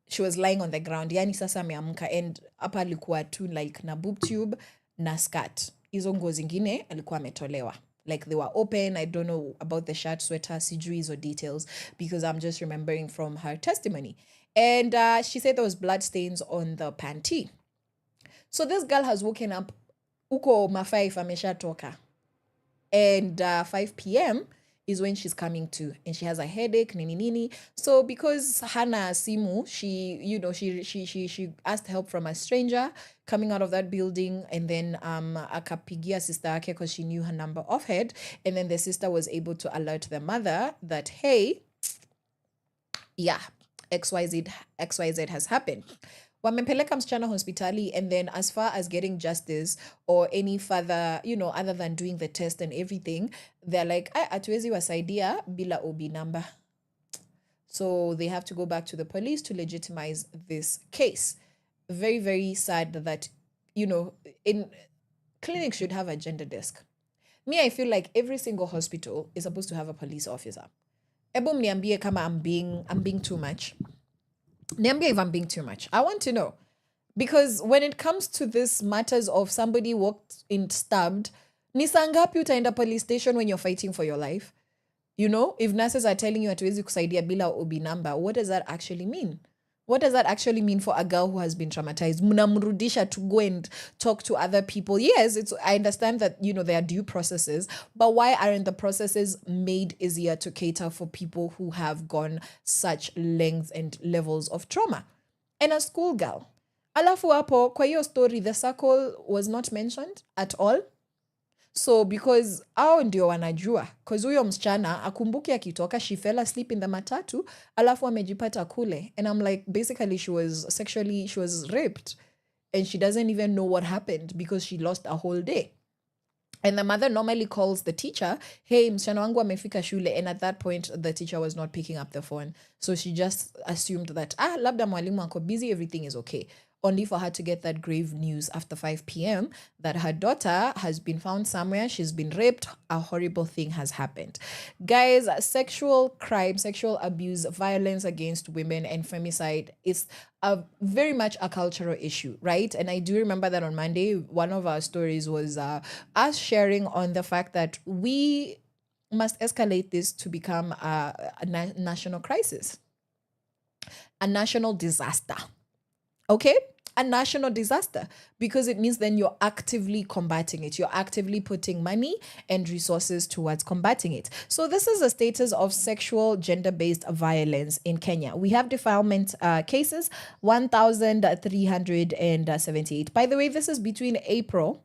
D: She was lying on the ground. Yani sasa ameamka, and hapa alikuwa tu like na boob tube na skirt. Hizo nguo zingine alikuwa ametolewa. Like they were open. I don't know about the shirt, sweater, sijui or details because I'm just remembering from her testimony. And she said there was blood stains on the panty. So this girl has woken up uko ma5 ameshatoka. And 5 p.m. is when she's coming to, and she has a headache, nini. So because hana simu, she asked help from a stranger coming out of that building, and then akapigia sister yake because she knew her number offhand, and then the sister was able to alert the mother that, hey, yeah, XYZ has happened. Wamempeleka msichana hospitali, and then as far as getting justice or any further, other than doing the test and everything, they're like, hatuwezi wasaidia bila OB number. So they have to go back to the police to legitimize this case. Very, very sad that, in clinics should have a gender desk. Me, I feel like every single hospital is supposed to have a police officer. Ebu mniambie kama I'm being too much. Niambie if I'm being too much. I want to know. Because when it comes to this matters of somebody walked in stabbed, ni saa ngapi utaenda police station when you're fighting for your life? If nurses are telling you hatuwezi kusaidia bila OB number, what does that actually mean? What does that actually mean for a girl who has been traumatized? Mnamrudisha to go and talk to other people. Yes, I understand that, there are due processes, but why aren't the processes made easier to cater for people who have gone such lengths and levels of trauma? And a schoolgirl. Alafu hapo, kwa hiyo story, the circle was not mentioned at all. So because hao ndio wanajua, because huyo msichana akumbuki akitoka, she fell asleep in the matatu, alafu amejipata kule. And I'm like, basically she was raped, and she doesn't even know what happened because she lost a whole day. And the mother normally calls the teacher, hey, msichana wangu amefika shule. And at that point, the teacher was not picking up the phone. So she just assumed that, labda mwalimu ako busy, everything is okay. Only for her to get that grave news after 5 p.m. that her daughter has been found somewhere, she's been raped, a horrible thing has happened. Guys, sexual crime, sexual abuse, violence against women, and femicide is very much a cultural issue, right? And I do remember that on Monday, one of our stories was us sharing on the fact that we must escalate this to become a national crisis, a national disaster. Okay? A national disaster, because it means then you're actively combating it. You're actively putting money and resources towards combating it. So this is the status of sexual gender-based violence in Kenya. We have defilement cases, 1,378. By the way, this is between April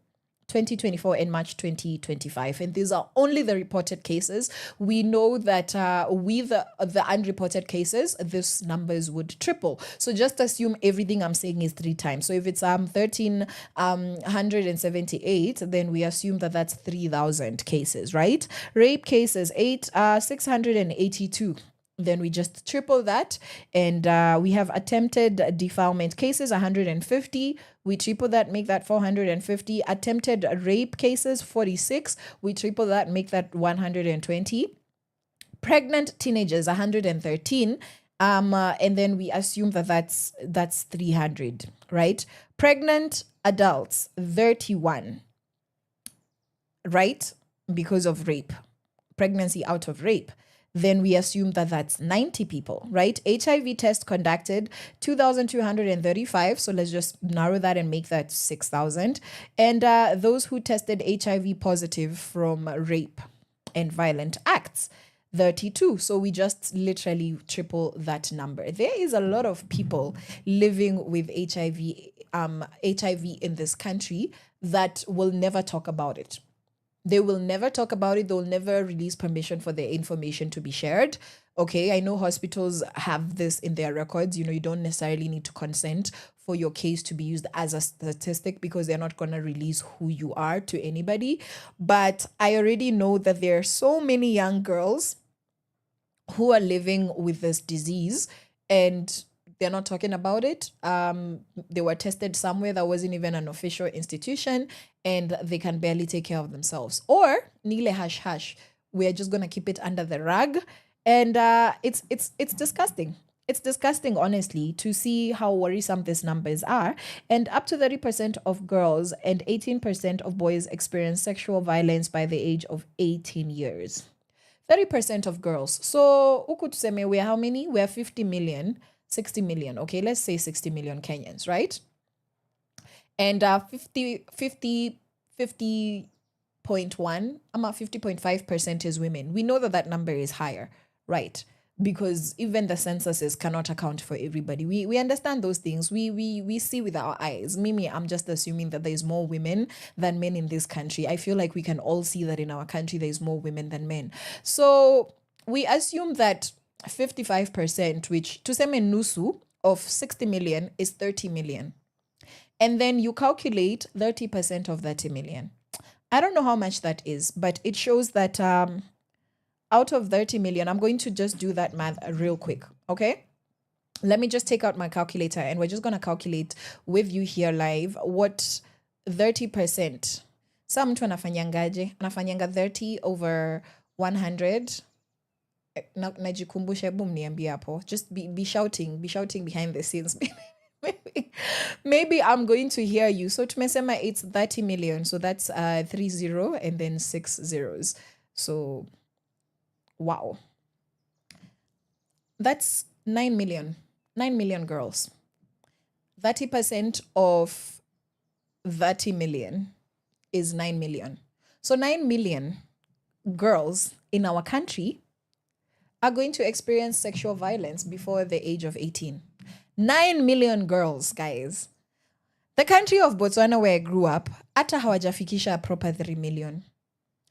D: 2024 and March 2025. And these are only the reported cases. We know that with the unreported cases, these numbers would triple. So just assume everything I'm saying is 3 times. So if it's 1,378, then we assume that that's 3,000 cases, right? Rape cases, 682. Then we just triple that, and we have attempted defilement cases, 150. We triple that, make that 450. Attempted rape cases, 46. We triple that, make that 120. Pregnant teenagers, 113. And then we assume that that's 300, right? Pregnant adults, 31, right? Because of rape, pregnancy out of rape. Then we assume that that's 90 people, right? HIV test conducted, 2,235. So let's just narrow that and make that 6,000. And those who tested HIV positive from rape and violent acts, 32. So we just literally triple that number. There is a lot of people living with HIV in this country that will never talk about it. They will never talk about it. They will never release permission for their information to be shared. Okay, I know hospitals have this in their records. You don't necessarily need to consent for your case to be used as a statistic because they're not going to release who you are to anybody. But I already know that there are so many young girls who are living with this disease and they're not talking about it. They were tested somewhere that wasn't even an official institution and they can barely take care of themselves. Or nile hash hash. We're just gonna keep it under the rug. And it's disgusting. It's disgusting, honestly, to see how worrisome these numbers are. And up to 30% of girls and 18% of boys experience sexual violence by the age of 18 years. 30% of girls. So uku tuseme we are how many? We are 50 million. 60 million. Okay, let's say 60 million Kenyans, right? And 50.1, 50.5% is women. We know that number is higher, right? Because even the censuses cannot account for everybody. We understand those things. We see with our eyes. Mimi, I'm just assuming that there's more women than men in this country. I feel like we can all see that in our country there's more women than men. So we assume that 55%, which tuseme nusu of 60 million is 30 million. And then you calculate 30% of 30 million. I don't know how much that is, but it shows that out of 30 million, I'm going to just do that math real quick, okay? Let me just take out my calculator and we're just going to calculate with you here live what 30%. Some mtu anafanyanga 30 over 100. Najikumbusha, boom niambie hapo. Just be shouting behind the scenes. Maybe I'm going to hear you. So tumesema it's 30 million. So that's 30 and then 6 zeros. So wow. That's 9 million. 9 million girls. 30% of 30 million is 9 million. So 9 million girls in our country are going to experience sexual violence before the age of 18. 9 million girls, guys. The country of Botswana where I grew up, ata hawajafikisha proper 3 million.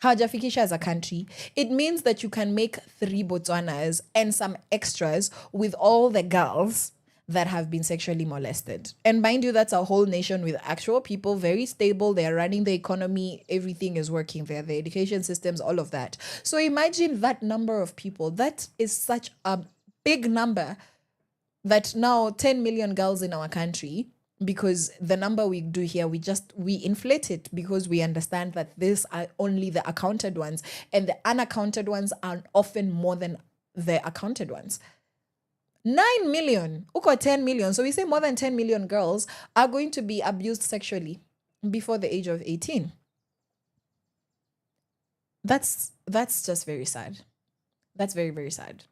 D: Hawajafikisha as a country. It means that you can make 3 Botswanas and some extras with all the girls that have been sexually molested. And mind you, that's a whole nation with actual people, very stable. They're running the economy. Everything is working there. The education systems, all of that. So imagine that number of people. That is such a big number that now 10 million girls in our country, because the number we do here, we inflate it because we understand that these are only the accounted ones and the unaccounted ones are often more than the accounted ones. 9 million, uko 10 million. So we say more than 10 million girls are going to be abused sexually before the age of 18. That's just very sad. That's very, very sad.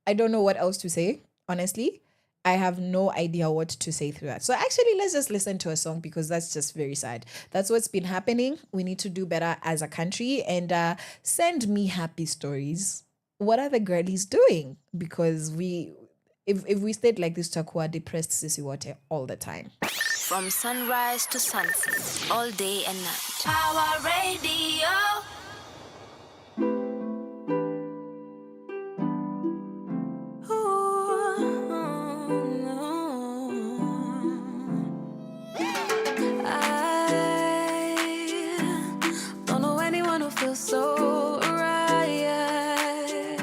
D: I don't know what else to say, honestly. I have no idea what to say through that. So actually, let's just listen to a song because that's just very sad. That's what's been happening. We need to do better as a country and send me happy stories. What are the girlies doing? Because if we stayed like this, tutakuwa depressed sisi wote all the time.
B: From sunrise to sunset, all day and night. Power Radio.
C: So right,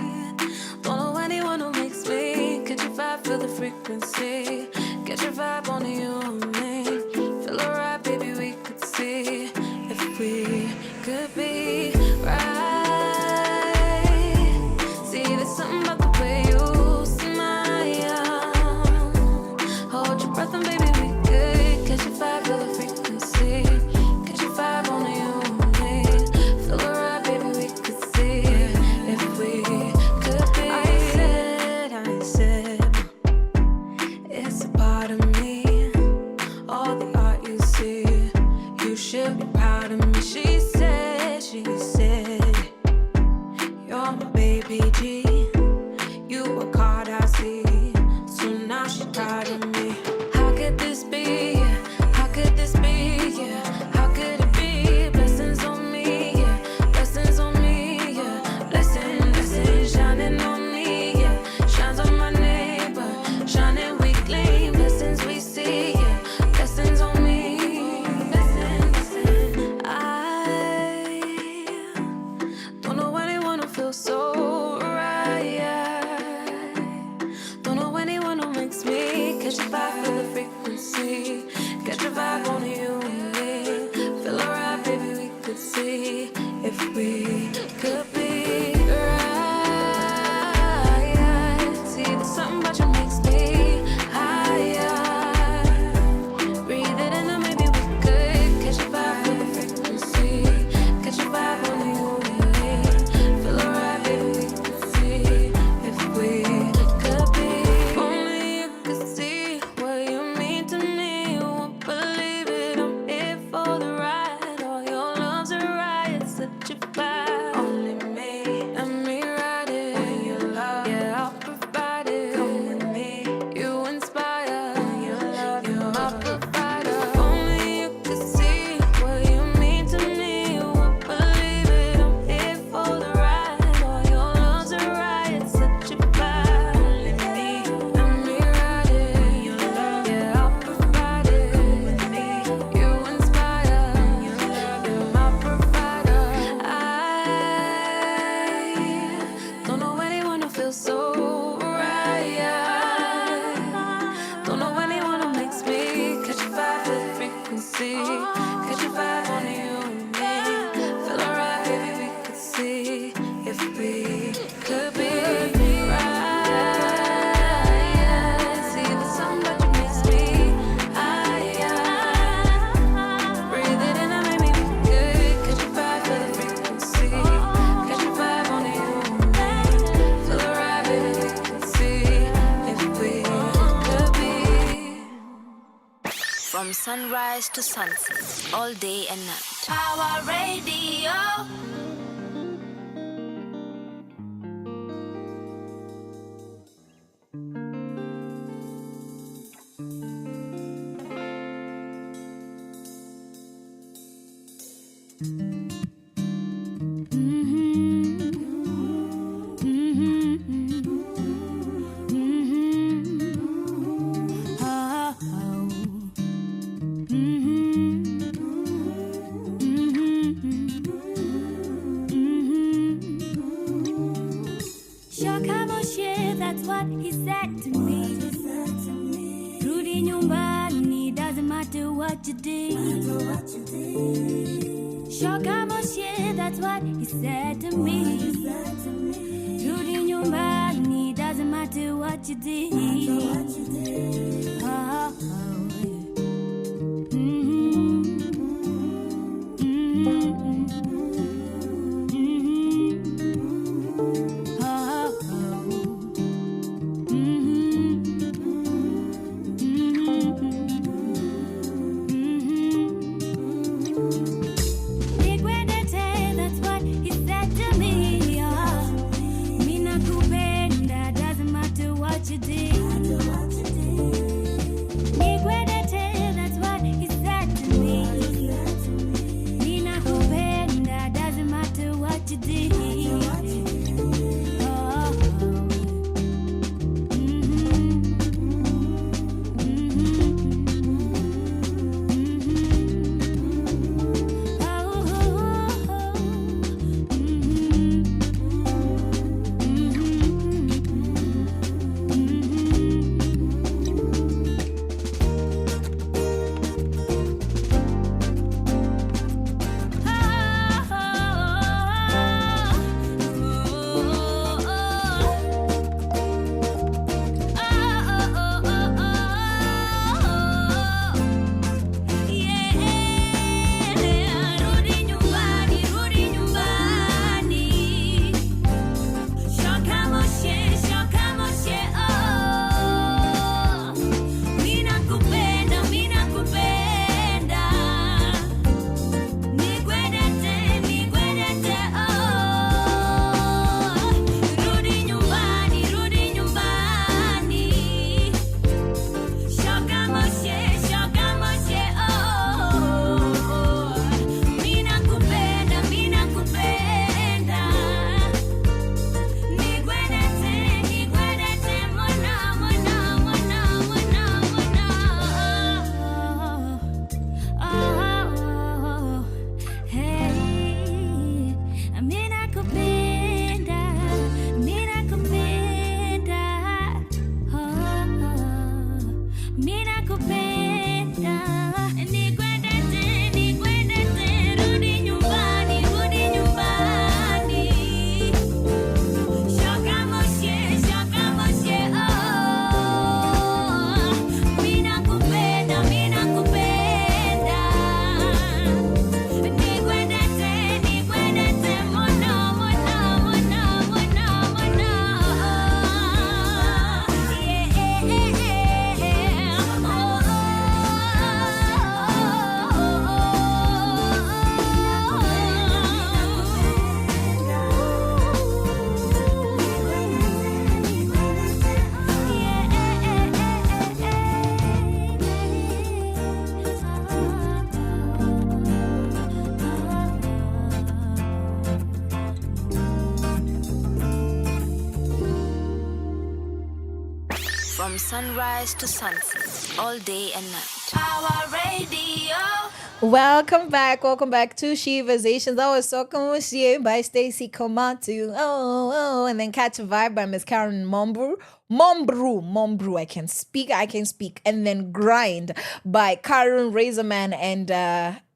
C: don't know anyone who makes me catch a vibe, feel the frequency, get your vibe on you and me, feel alright, baby. We could see if we could be right. See, there's something about the way you smile. Hold your breath and baby, we could catch your vibe, feel the frequency, catch your vibe on you. She'll be proud of me. She said, you're my baby G. You work hard, I see. So now she's proud of me. How could this be? How could this be? Yeah. How could it be? Blessings on me, yeah. Blessings on me, yeah. Blessings shining on me, yeah. Shines on my neighbor, shining weekly. Blessings we see, yeah. Blessings on me. So right, don't know anyone who makes me catch a vibe for the frequency, catch a vibe on you and me, feel alright, baby. We could see if we could be right. See, there's something about you makes me higher. Breathe it in and maybe we could catch a vibe for the frequency, catch a vibe on you.
B: From sunrise to sunset, all day and night. Power Radio.
A: That's what he said to me. Rudi nyumbani, doesn't matter what you did. Shoka Moshe, that's what he said to me. Rudi nyumbani, doesn't matter what you did.
C: What you did.
A: mina kupenda. Nikwendete, nikwendete, rudi nyumbani, rudi nyumbani. Shoka moshe, oh. Mina kupenda, mina kupenda. Nikwendete, nikwendete, mono, mono, mono, mono, mono.
B: From sunrise to sunset, all day and night. Our radio.
D: Welcome back to Sheversations. I was talking with you by Stacey Komatu. Oh, and then Catch a Vibe by Miss Karen Mombru. I can speak. And then Grind by Karen Razorman and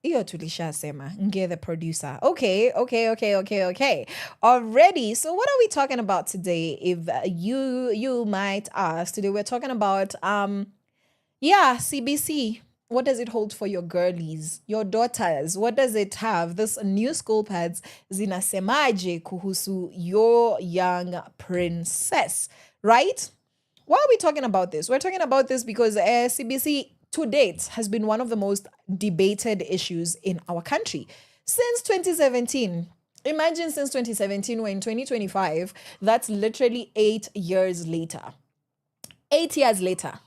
D: Iyo tulisha sema, Nge the producer. Okay. Already. So what are we talking about today? If you might ask, today we're talking about CBC. What does it hold for your girlies, your daughters? What does it have? This new school pads zinasemaje kuhusu your young princess, right? Why are we talking about this? We're talking about this because CBC to date has been one of the most debated issues in our country since 2017. Imagine since 2017, we're in 2025. That's literally 8 years later. 8 years later.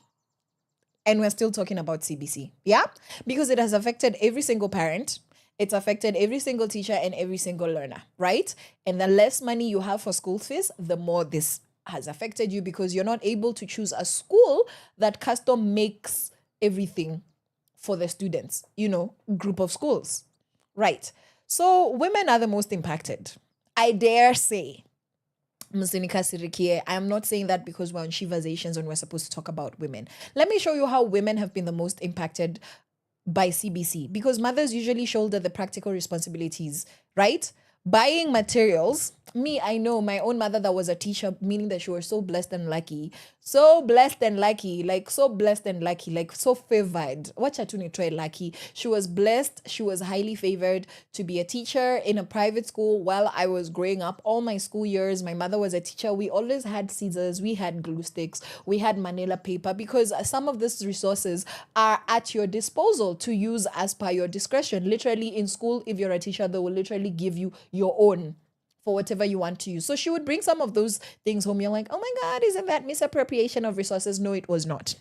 D: And we're still talking about CBC. Yeah? Because it has affected every single parent. It's affected every single teacher and every single learner, right? And the less money you have for school fees, the more this has affected you because you're not able to choose a school that custom makes everything for the students, group of schools, right? So women are the most impacted. I dare say, I am not saying that because we're on Sheversations and we're supposed to talk about women. Let me show you how women have been the most impacted by CBC because mothers usually shoulder the practical responsibilities, right? Buying materials. Me, I know my own mother that was a teacher, meaning that she was so blessed and lucky. So blessed and lucky, like so favored. Watch out to try lucky. She was blessed. She was highly favored to be a teacher in a private school while I was growing up. All my school years, my mother was a teacher. We always had scissors, we had glue sticks, we had manila paper because some of these resources are at your disposal to use as per your discretion. Literally in school, if you're a teacher, they will literally give you your own for whatever you want to use. So she would bring some of those things home. You're like, oh my God, isn't that misappropriation of resources? No, it was not.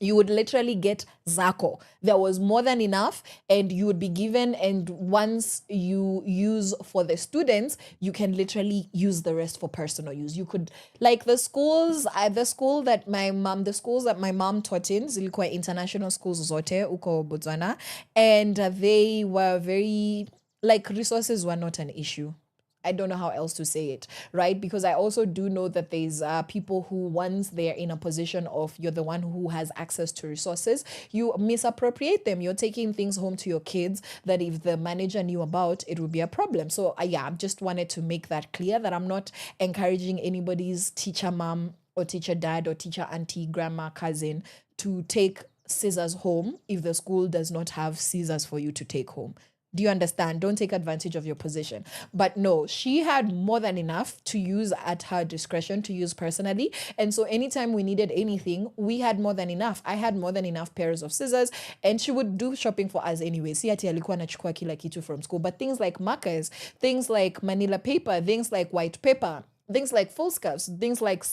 D: You would literally get Zako. There was more than enough and you would be given, and once you use for the students, you can literally use the rest for personal use. You could, like the schools that my mom taught in, zilikuwa international schools zote, uko Botswana, and they were very, resources were not an issue. I don't know how else to say it, right? Because I also do know that there's people who, once they're in a position of you're the one who has access to resources, you misappropriate them. You're taking things home to your kids that if the manager knew about, it would be a problem. So I just wanted to make that clear that I'm not encouraging anybody's teacher mom or teacher dad or teacher auntie, grandma, cousin to take scissors home if the school does not have scissors for you to take home. Do you understand? Don't take advantage of your position. But no, she had more than enough to use at her discretion, to use personally. And so anytime we needed anything, we had more than enough. I had more than enough pairs of scissors, and she would do shopping for us anyway. Si ati alikuwa anachukua kila kitu from school. But things like markers, things like manila paper, things like white paper, things like foolscapes, things like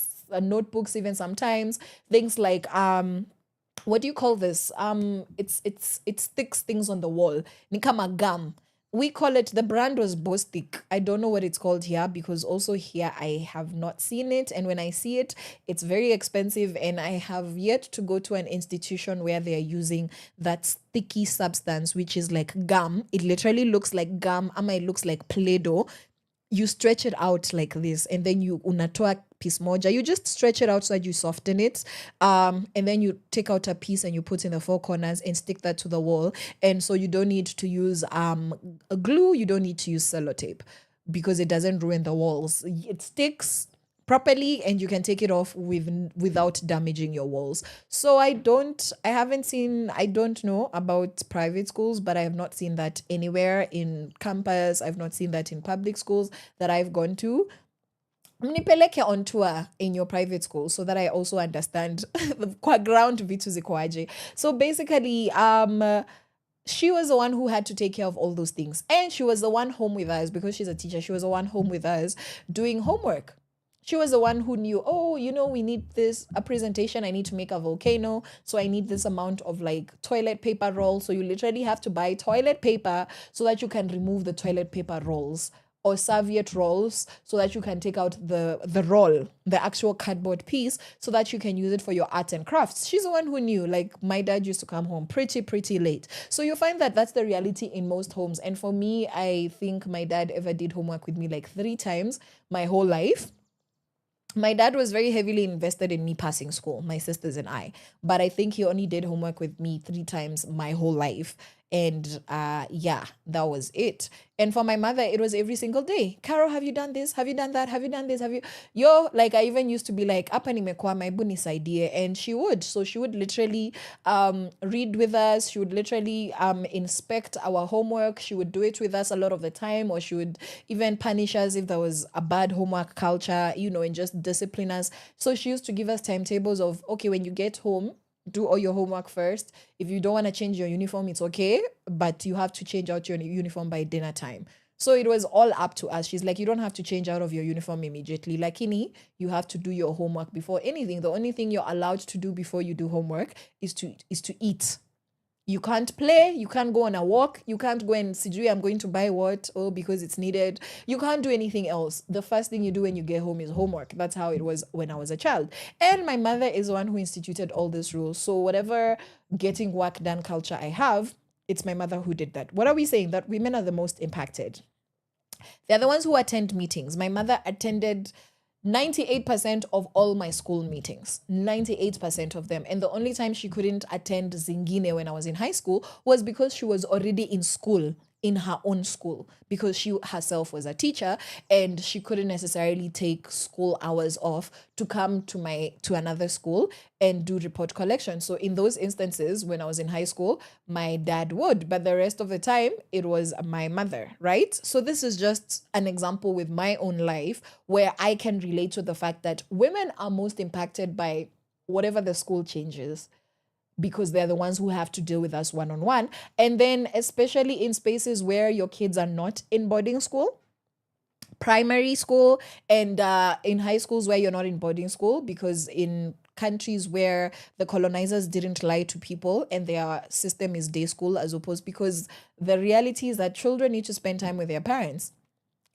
D: notebooks even sometimes, things like what do you call this? It sticks things on the wall. Ni kama gum. We call it, the brand was Bostik. I don't know what it's called here because also here I have not seen it. And when I see it, it's very expensive. And I have yet to go to an institution where they are using that sticky substance, which is like gum. It literally looks like gum. It looks like Play-Doh. You stretch it out like this and then you unatoa piece moja. You just stretch it out so that you soften it. And then you take out a piece and you put in the four corners and stick that to the wall. And so you don't need to use a glue. You don't need to use sellotape because it doesn't ruin the walls. It sticks properly and you can take it off without damaging your walls. So I don't know about private schools, but I have not seen that anywhere in campus. I've not seen that in public schools that I've gone to. Mnipeleke on tour in your private school so that I also understand the ground vitu zikoaje. So basically, she was the one who had to take care of all those things. And she was the one home with us because she's a teacher. She was the one home with us doing homework. She was the one who knew, we need a presentation. I need to make a volcano. So I need this amount of like toilet paper rolls. So you literally have to buy toilet paper so that you can remove the toilet paper rolls, or serviette rolls so that you can take out the roll, the actual cardboard piece, so that you can use it for your art and crafts. She's the one who knew. Like, my dad used to come home pretty late. So you find that that's the reality in most homes. And for me, I think my dad ever did homework with me like 3 times my whole life. My dad was very heavily invested in me passing school, my sisters and I. But I think he only did homework with me 3 times my whole life. And that was it. And for my mother, it was every single day. Carol, have you done this? Have you done that? Have you done this? Like, I even used to be like, apa nimekwama, hebu nisaidie. And she would. So she would literally read with us. She would literally inspect our homework. She would do it with us a lot of the time. Or she would even punish us if there was a bad homework culture, and just discipline us. So she used to give us timetables of, okay, when you get home, do all your homework first. If you don't want to change your uniform, it's okay, but you have to change out your uniform by dinner time. So it was all up to us. She's like, you don't have to change out of your uniform immediately. Lakini, you have to do your homework before anything. The only thing you're allowed to do before you do homework is to eat. You can't play. You can't go on a walk. You can't go and sijui, I'm going to buy what, because it's needed. You can't do anything else. The first thing you do when you get home is homework. That's how it was when I was a child. And my mother is the one who instituted all these rules. So whatever getting work done culture I have, it's my mother who did that. What are we saying? That women are the most impacted. They're the ones who attend meetings. My mother attended 98% of all my school meetings, 98% of them. And the only time she couldn't attend Zingine when I was in high school was because she was already in school, in her own school, because she herself was a teacher and she couldn't necessarily take school hours off to come to another school and do report collection. So in those instances, when I was in high school, my dad would, but the rest of the time it was my mother, right? So this is just an example with my own life where I can relate to the fact that women are most impacted by whatever the school changes, because they're the ones who have to deal with us one-on-one. And then especially in spaces where your kids are not in boarding school, primary school, and in high schools where you're not in boarding school, because in countries where the colonizers didn't lie to people and their system is day school as opposed, because the reality is that children need to spend time with their parents.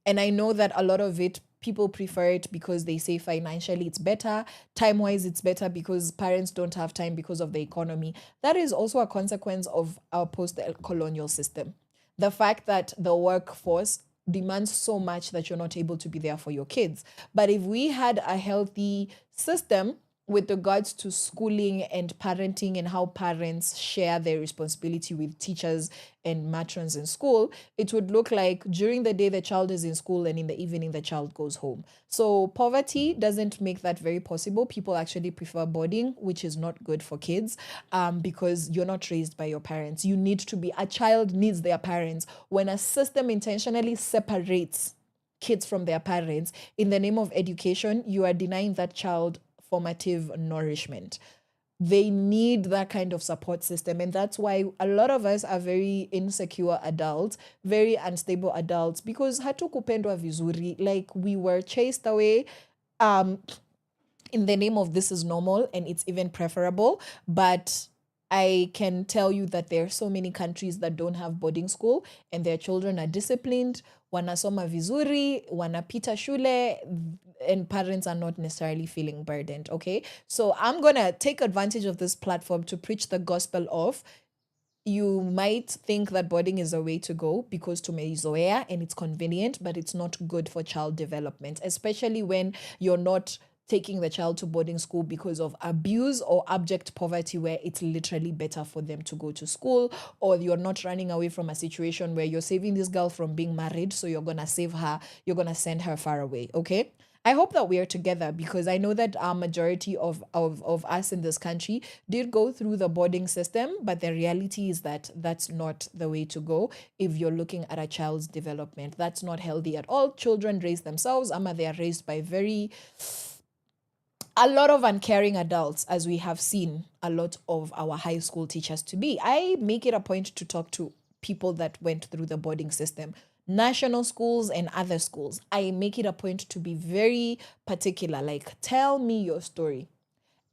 D: And I know that a lot of it, people prefer it because they say financially it's better, time-wise it's better because parents don't have time because of the economy. That is also a consequence of our post-colonial system. The fact that the workforce demands so much that you're not able to be there for your kids. But if we had a healthy system with regards to schooling and parenting and how parents share their responsibility with teachers and matrons in school, it would look like during the day the child is in school and in the evening the child goes home. So poverty doesn't make that very possible. People actually prefer boarding, which is not good for kids, because you're not raised by your parents. A child needs their parents. When a system intentionally separates kids from their parents in the name of education, you are denying that child formative nourishment. They need that kind of support system. And that's why a lot of us are very insecure adults, very unstable adults, because hatukupendwa vizuri, like we were chased away in the name of this is normal and it's even preferable. But I can tell you that there are so many countries that don't have boarding school and their children are disciplined, wanasoma vizuri, wanapita shule, and parents are not necessarily feeling burdened, okay? So I'm going to take advantage of this platform to preach the gospel of, you might think that boarding is a way to go because tumeizoea and it's convenient, but it's not good for child development, especially when you're not taking the child to boarding school because of abuse or abject poverty, where it's literally better for them to go to school, or you're not running away from a situation where you're saving this girl from being married, so you're gonna save her, you're gonna send her far away. Okay, I hope that we are together, because I know that our majority of us in this country did go through the boarding system, but the reality is that that's not the way to go if you're looking at a child's development. That's not healthy at all. Children raise themselves, they are raised by a lot of uncaring adults, as we have seen a lot of our high school teachers to be. I make it a point to talk to people that went through the boarding system, national schools and other schools. I make it a point to be very particular. Like, tell me your story.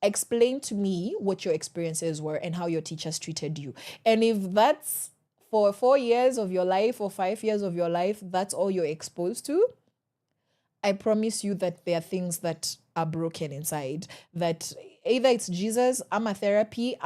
D: Explain to me what your experiences were and how your teachers treated you. And if that's for 4 years of your life or 5 years of your life, that's all you're exposed to, I promise you that there are things that are broken inside, that either it's Jesus, therapy,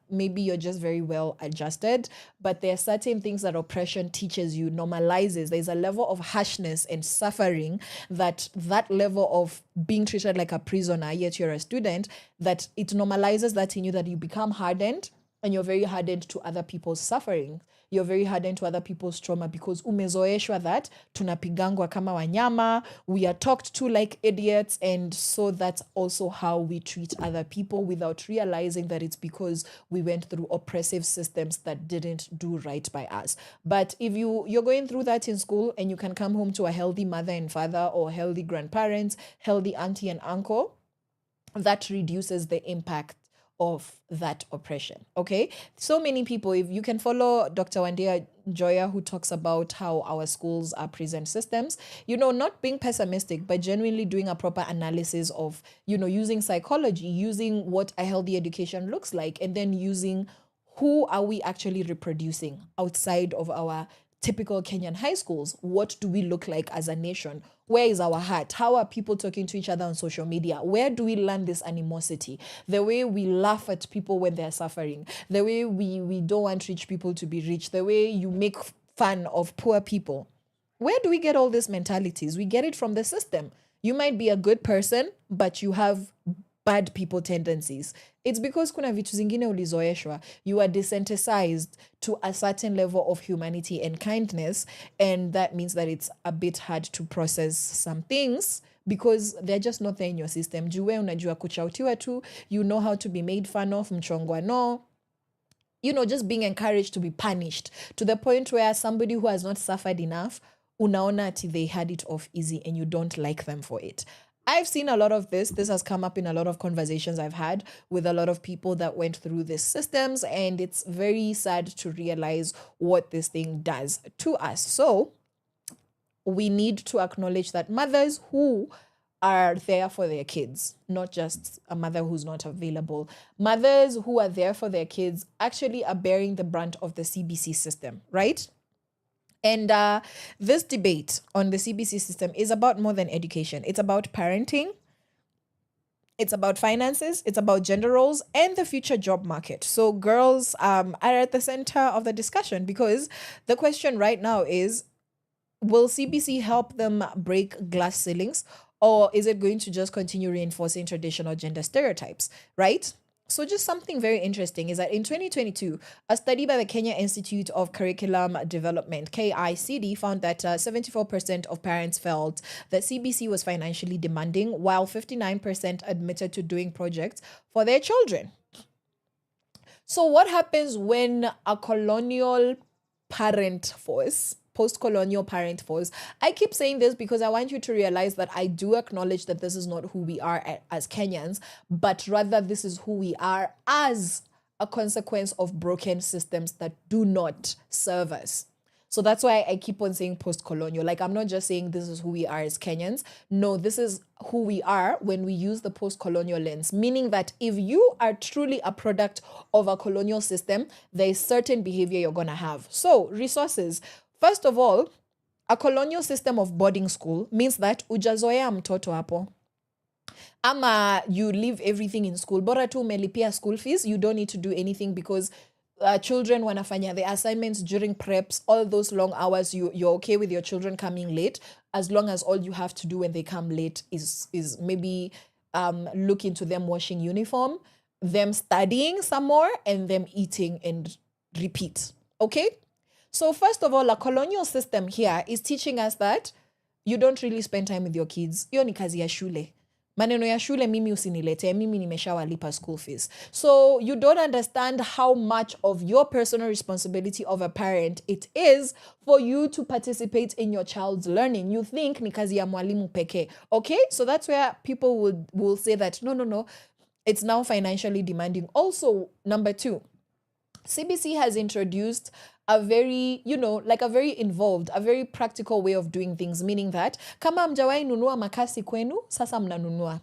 D: maybe you're just very well adjusted, but there are certain things that oppression teaches you, normalizes. There's a level of harshness and suffering, that level of being treated like a prisoner, yet you're a student, that it normalizes that in you, that you become hardened, and you're very hardened to other people's suffering. You're very hardened to other people's trauma, because umezoeshwa that tunapigangwa kama wanyama, we are talked to like idiots, and so that's also how we treat other people, without realizing that it's because we went through oppressive systems that didn't do right by us. But if you're going through that in school, and you can come home to a healthy mother and father, or healthy grandparents, healthy auntie and uncle, that reduces the impact of that oppression. Okay, so many people, if you can follow Dr. Wandea Joya, who talks about how our schools are prison systems, not being pessimistic, but genuinely doing a proper analysis of, using psychology, using what a healthy education looks like, and then using who are we actually reproducing outside of our typical Kenyan high schools. What do we look like as a nation? Where is our heart? How are people talking to each other on social media? Where do we learn this animosity? The way we laugh at people when they're suffering, the way we don't want rich people to be rich, the way you make fun of poor people. Where do we get all these mentalities? We get it from the system. You might be a good person, but you have bad people tendencies. It's because kuna vitu zingine ulizoeshwa. You are desensitized to a certain level of humanity and kindness, and that means that it's a bit hard to process some things, because they're just not there in your system. Juwe unajua kuchautiwa tu, you know how to be made fun of, mchongwa no. Just being encouraged to be punished, to the point where somebody who has not suffered enough, unaona ati they had it off easy, and you don't like them for it. I've seen a lot of this. This has come up in a lot of conversations I've had with a lot of people that went through these systems, and it's very sad to realize what this thing does to us. So we need to acknowledge that mothers who are there for their kids, not just a mother who's not available, mothers who are there for their kids actually are bearing the brunt of the CBC system, right? And this debate on the CBC system is about more than education. It's about parenting. It's about finances. It's about gender roles and the future job market. So girls are at the center of the discussion, because the question right now is, will CBC help them break glass ceilings, or is it going to just continue reinforcing traditional gender stereotypes, right? So just something very interesting is that in 2022, a study by the Kenya Institute of Curriculum Development, KICD, found that 74% of parents felt that CBC was financially demanding, while 59% admitted to doing projects for their children. So what happens when a colonial parent force, post-colonial parent force. I keep saying this because I want you to realize that I do acknowledge that this is not who we are as Kenyans, but rather this is who we are as a consequence of broken systems that do not serve us. So that's why I keep on saying post-colonial. Like, I'm not just saying this is who we are as Kenyans. No, this is who we are when we use the post-colonial lens, meaning that if you are truly a product of a colonial system, there is certain behavior you're going to have. So resources. First of all, a colonial system of boarding school means that ujazoea mtoto hapo. Ama you leave everything in school. Bora tu umelipia school fees, you don't need to do anything because children wanafanya the assignments during preps, all those long hours, you're okay with your children coming late, as long as all you have to do when they come late is maybe look into them washing uniform, them studying some more, and them eating and repeat. Okay? So first of all, a colonial system here is teaching us that you don't really spend time with your kids. Hiyo ni kazi ya shule. Maneno ya shule mimi usinilete, mimi nimeshawalipa school fees. So you don't understand how much of your personal responsibility of a parent it is for you to participate in your child's learning. You think ni kazi ya mwalimu peke. Okay? So that's where people will say that, no, it's now financially demanding. Also, number 2, CBC has introduced a very, like a very involved, a very practical way of doing things, meaning that kama mjawai nunua makasi kwenu, sasa mnanunua.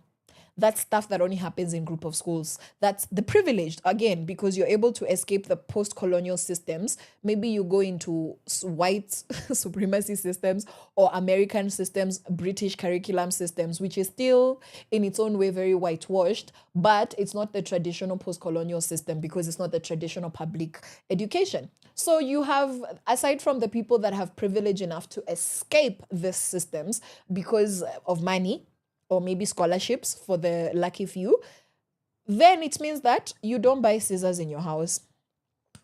D: That's stuff that only happens in group of schools. That's the privileged, again, because you're able to escape the post-colonial systems. Maybe you go into white supremacy systems or American systems, British curriculum systems, which is still in its own way very whitewashed, but it's not the traditional post-colonial system because it's not the traditional public education. So you have, aside from the people that have privilege enough to escape these systems because of money, or maybe scholarships for the lucky few, then it means that you don't buy scissors in your house.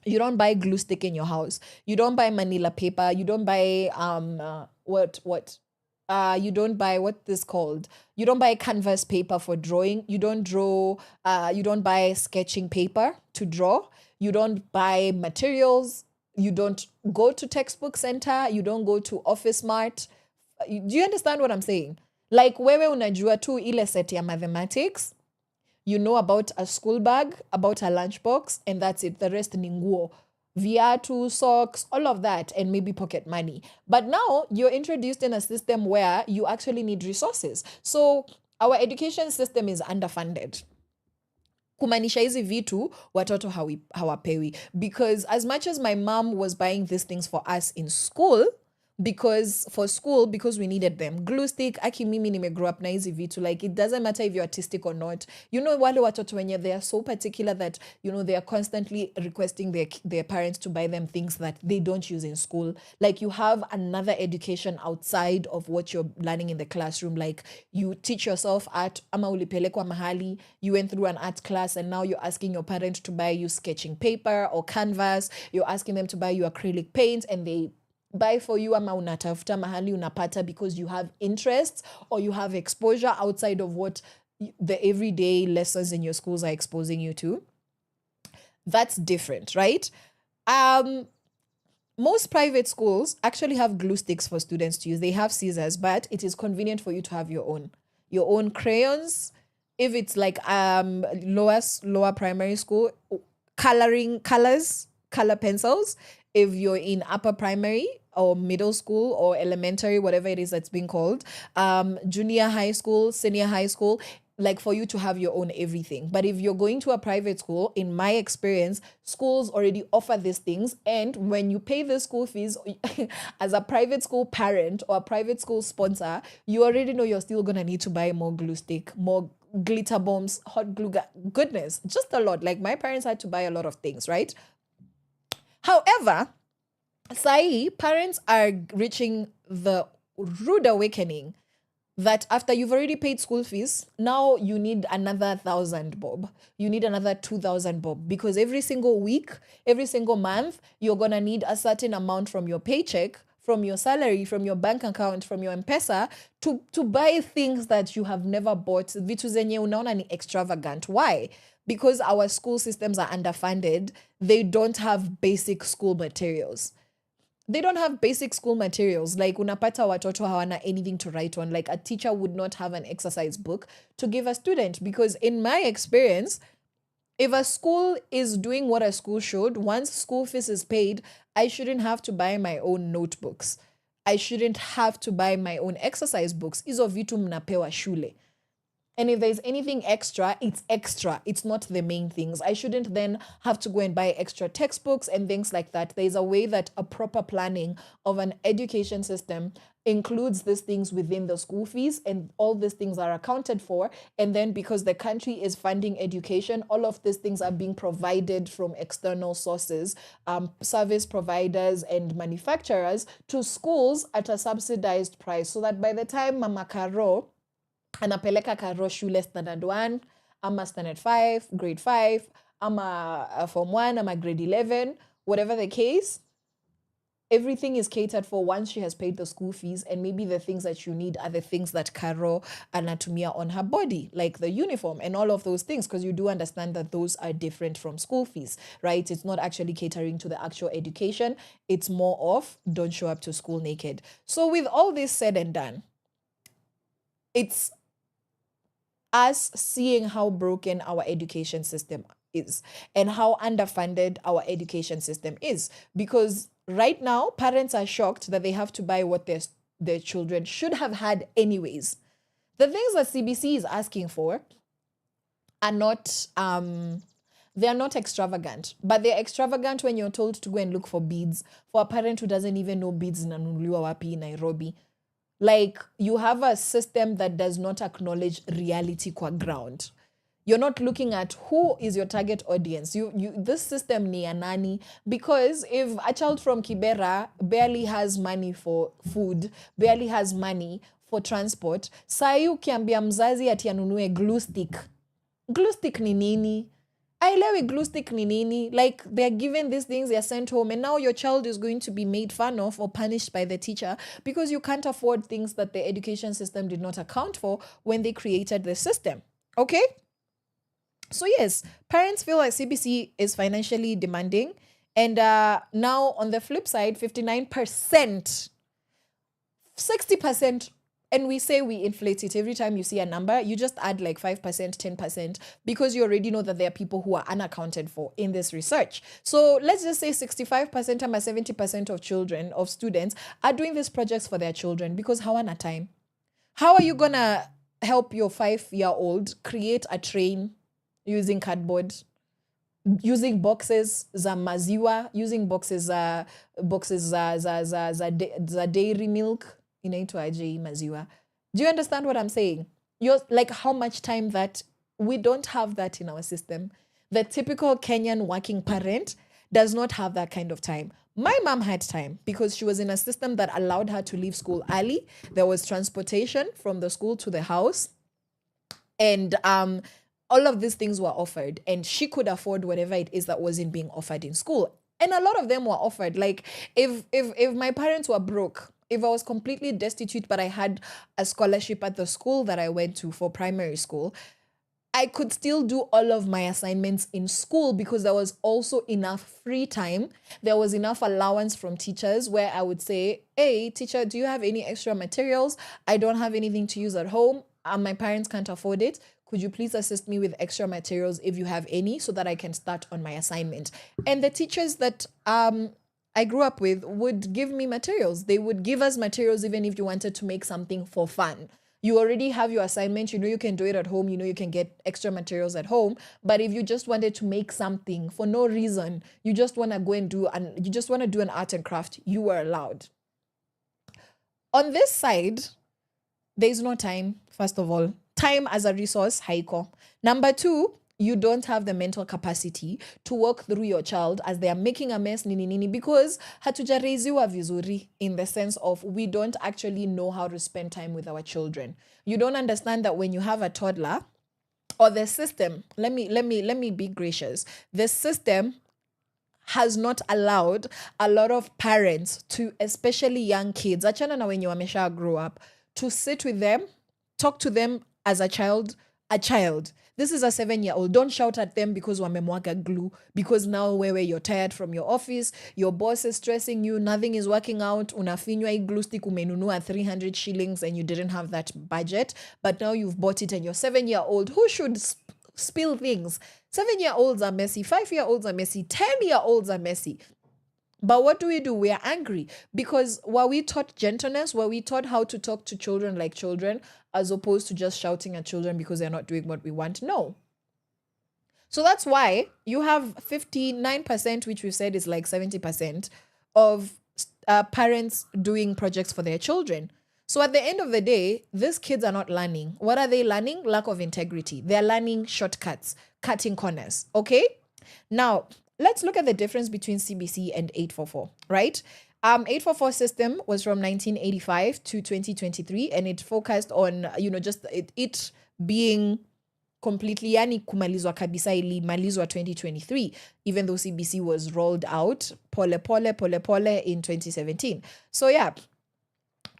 D: You don't buy glue stick in your house. You don't buy manila paper. You don't buy, you don't buy, what this called? You don't buy canvas paper for drawing. You don't draw, you don't buy sketching paper to draw. You don't buy materials. You don't go to textbook center. You don't go to Office Mart. Do you understand what I'm saying? Like wewe unajua tu ile set ya mathematics, you know about a school bag, about a lunchbox, and that's it. The rest ni nguo, viatu, socks, all of that, and maybe pocket money. But now you're introduced in a system where you actually need resources. So our education system is underfunded. Kumanisha hizi vitu watoto hawapewi. Because as much as my mom was buying these things for us in school, because we needed them. Glue stick, aki mimi nimegrow up na hizi vitu. Like, it doesn't matter if you're artistic or not. Wale watoto wenye, they are so particular that, they are constantly requesting their parents to buy them things that they don't use in school. Like, you have another education outside of what you're learning in the classroom. Like, you teach yourself art, ama ulipelekwa mahali, you went through an art class, and now you're asking your parent to buy you sketching paper or canvas. You're asking them to buy you acrylic paint, and they buy for you, ama unatafuta mahali unapata because you have interests or you have exposure outside of what the everyday lessons in your schools are exposing you to. That's different, right? Most private schools actually have glue sticks for students to use. They have scissors, but it is convenient for you to have your own crayons. If it's like lower primary school, color pencils. If you're in upper primary or middle school or elementary, whatever it is that's being called, junior high school, senior high school, like for you to have your own everything. But if you're going to a private school, in my experience, schools already offer these things. And when you pay the school fees as a private school parent or a private school sponsor, you already know you're still going to need to buy more glue stick, more glitter bombs, hot glue, goodness, just a lot. Like my parents had to buy a lot of things, right? However, parents are reaching the rude awakening that after you've already paid school fees, now you need another 1,000 bob. You need another 2,000 bob, because every single week, every single month, you're going to need a certain amount from your paycheck, from your salary, from your bank account, from your M-Pesa to buy things that you have never bought. Vitu zenye unaona ni extravagant. Why? Because our school systems are underfunded. They don't have basic school materials. Like unapata watoto hawana anything to write on. Like a teacher would not have an exercise book to give a student, because in my experience, if a school is doing what a school should, once school fees is paid, I shouldn't have to buy my own notebooks. I shouldn't have to buy my own exercise books. Hizo vitu mnapewa shule. And if there's anything extra, it's extra. It's not the main things. I shouldn't then have to go and buy extra textbooks and things like that. There's a way that a proper planning of an education system includes these things within the school fees, and all these things are accounted for. And then because the country is funding education, all of these things are being provided from external sources, service providers and manufacturers, to schools at a subsidized price, so that by the time Mama Karo anapeleka karo shule standard 1 ama standard 5, grade 5 ama form 1 ama grade 11, whatever the case, everything is catered for once she has paid the school fees, and maybe the things that you need are the things that Karo anatumia on her body, like the uniform and all of those things, because you do understand that those are different from school fees, right? It's not actually catering to the actual education. It's more of don't show up to school naked. So with all this said and done, it's us seeing how broken our education system is and how underfunded our education system is, because right now parents are shocked that they have to buy what their children should have had anyways. The things that CBC is asking for are not they're not extravagant, but they're extravagant when you're told to go and look for beads for a parent who doesn't even know beads inanunuliwa wapi in Nairobi. Like, you have a system that does not acknowledge reality kwa ground. You're not looking at who is your target audience. This system ni ya nani? Because if a child from Kibera barely has money for food, barely has money for transport, sai ukiambia mzazi ati anunue glue stick. Glue stick ni nini? Ailewi glue stick ni nini? Like, they're given these things, they're sent home, and now your child is going to be made fun of or punished by the teacher because you can't afford things that the education system did not account for when they created the system. Okay? So yes, parents feel like CBC is financially demanding. And now on the flip side, 59%, 60%, and we say we inflate it every time you see a number, you just add like 5%, 10%, because you already know that there are people who are unaccounted for in this research. So let's just say 65% or 70% of children, of students, are doing these projects for their children because hawana time. How are you gonna help your 5-year-old create a train using cardboard, using boxes za maziwa, using boxes za dairy milk? Inaitwa aje maziwa. Do you understand what I'm saying? You're like, how much time that we don't have that in our system. The typical Kenyan working parent does not have that kind of time. My mom had time because she was in a system that allowed her to leave school early. There was transportation from the school to the house. And all of these things were offered, and she could afford whatever it is that wasn't being offered in school. And a lot of them were offered. Like, if my parents were broke, if I was completely destitute, but I had a scholarship at the school that I went to for primary school, I could still do all of my assignments in school because there was also enough free time. There was enough allowance from teachers where I would say, hey, teacher, do you have any extra materials? I don't have anything to use at home. My parents can't afford it. Could you please assist me with extra materials if you have any so that I can start on my assignment? And the teachers that I grew up with would give me materials. They would give us materials even if you wanted to make something for fun. You already have your assignment, you know you can do it at home, you know you can get extra materials at home. But if you just wanted to make something for no reason, you just want to go and do an art and craft, you were allowed. On this side, there's no time, first of all. Time as a resource, haiko. Number 2, you don't have the mental capacity to walk through your child as they are making a mess, nini, because hatujareiziwa vizuri, in the sense of we don't actually know how to spend time with our children. You don't understand that when you have a toddler, or the system, let me be gracious. The system has not allowed a lot of parents to, especially young kids, achana na wenye wamesha grow up, to sit with them, talk to them as a child. This is a 7-year-old. Don't shout at them because wamemwaga glue, because now where you're tired from your office, your boss is stressing you, nothing is working out, unafinywa hii glue stick umenunua 300 shillings and you didn't have that budget, but now you've bought it and you're 7-year-old who should spill things. 7-year-olds are messy, 5-year-olds are messy, 10-year-olds are messy. But what do? We are angry because were we taught gentleness? Were we taught how to talk to children like children as opposed to just shouting at children because they're not doing what we want? No. So that's why you have 59%, which we said is like 70% of parents doing projects for their children. So at the end of the day, these kids are not learning. What are they learning? Lack of integrity. They're learning shortcuts, cutting corners. Okay? Now, let's look at the difference between CBC and 844, right? 844 system was from 1985 to 2023, and it focused on, just it being completely, yani kumalizwa kabisa ilimalizwa 2023, even though CBC was rolled out pole in 2017. So yeah,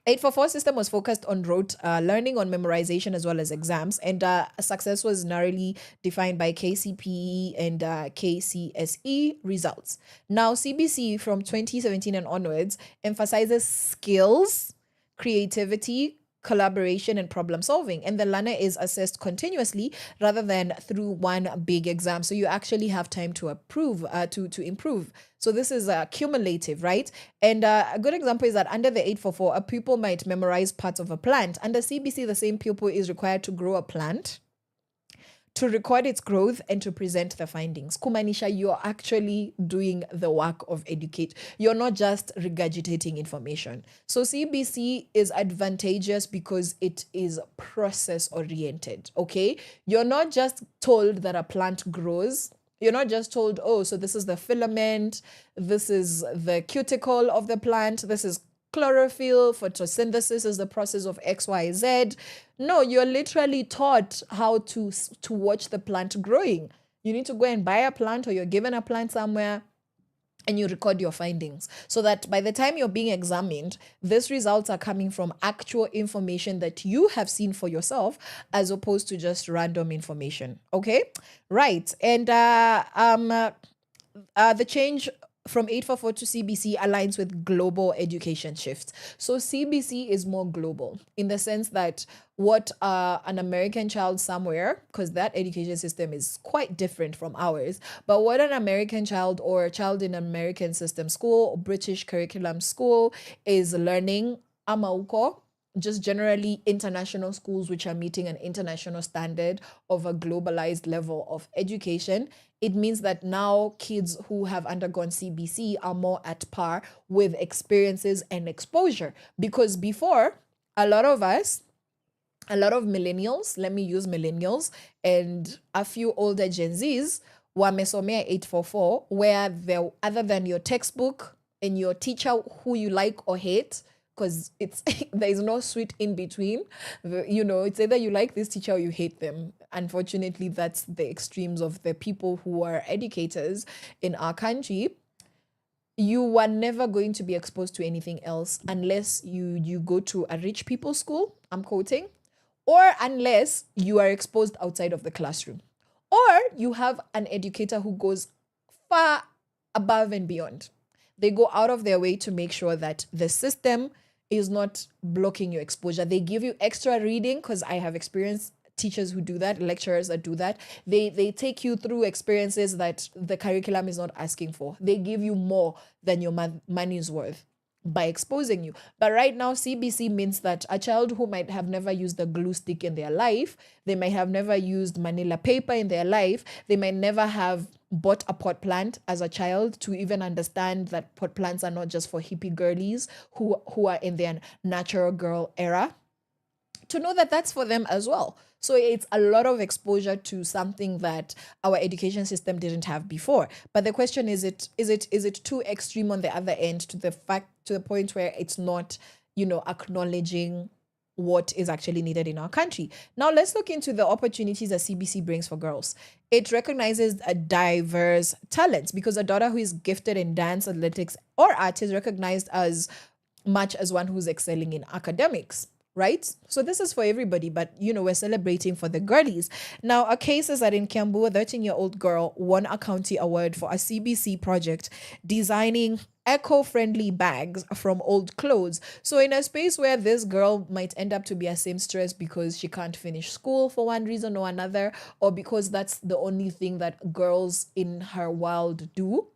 D: 844 system was focused on rote learning, on memorization, as well as exams, and success was narrowly defined by KCPE and KCSE results. Now, CBC from 2017 and onwards emphasizes skills, creativity, collaboration, and problem solving, and the learner is assessed continuously rather than through one big exam, so you actually have time to improve. So this is cumulative, right? And a good example is that under the 844, a pupil might memorize parts of a plant. Under CBC, the same pupil is required to grow a plant, to record its growth, and to present the findings. Kumanisha, you're actually doing the work of educate. You're not just regurgitating information. So CBC is advantageous because it is process oriented, okay? You're not just told that a plant grows. You're not just told, oh, so this is the filament, this is the cuticle of the plant, this is chlorophyll, photosynthesis is the process of X, Y, Z. No, you're literally taught how to watch the plant growing. You need to go and buy a plant, or you're given a plant somewhere, and you record your findings so that by the time you're being examined, these results are coming from actual information that you have seen for yourself, as opposed to just random information. Okay, right. And the change from 844 to CBC aligns with global education shifts. So CBC is more global in the sense that what an American child somewhere, because that education system is quite different from ours, but what an American child or a child in an American system school or British curriculum school is learning, amauko, just generally international schools which are meeting an international standard of a globalized level of education. It means that now kids who have undergone CBC are more at par with experiences and exposure. Because before, a lot of millennials, let me use millennials, and a few older Gen Zs, wamesomea 844, where other than your textbook and your teacher who you like or hate, because it's there is no sweet in between. It's either you like this teacher or you hate them. Unfortunately, that's the extremes of the people who are educators in our country. You are never going to be exposed to anything else unless you go to a rich people's school, I'm quoting, or unless you are exposed outside of the classroom, or you have an educator who goes far above and beyond. They go out of their way to make sure that the system is not blocking your exposure. They give you extra reading, because I have experienced teachers who do that, lecturers that do that. They take you through experiences that the curriculum is not asking for. They give you more than your money's worth by exposing you. But right now, CBC means that a child who might have never used a glue stick in their life, they might have never used manila paper in their life, they might never have bought a pot plant as a child to even understand that pot plants are not just for hippie girlies who are in their natural girl era, to know that that's for them as well. So it's a lot of exposure to something that our education system didn't have before. But the question is it too extreme on the other end to the point where it's not, acknowledging what is actually needed in our country. Now let's look into the opportunities that CBC brings for girls. It recognizes a diverse talents, because a daughter who is gifted in dance, athletics, or art is recognized as much as one who's excelling in academics. Right? So this is for everybody, but we're celebrating for the girlies. Now, a case is that in Kiambu, a 13-year-old girl won a county award for a CBC project designing eco-friendly bags from old clothes. So in a space where this girl might end up to be a seamstress because she can't finish school for one reason or another, or because that's the only thing that girls in her world do,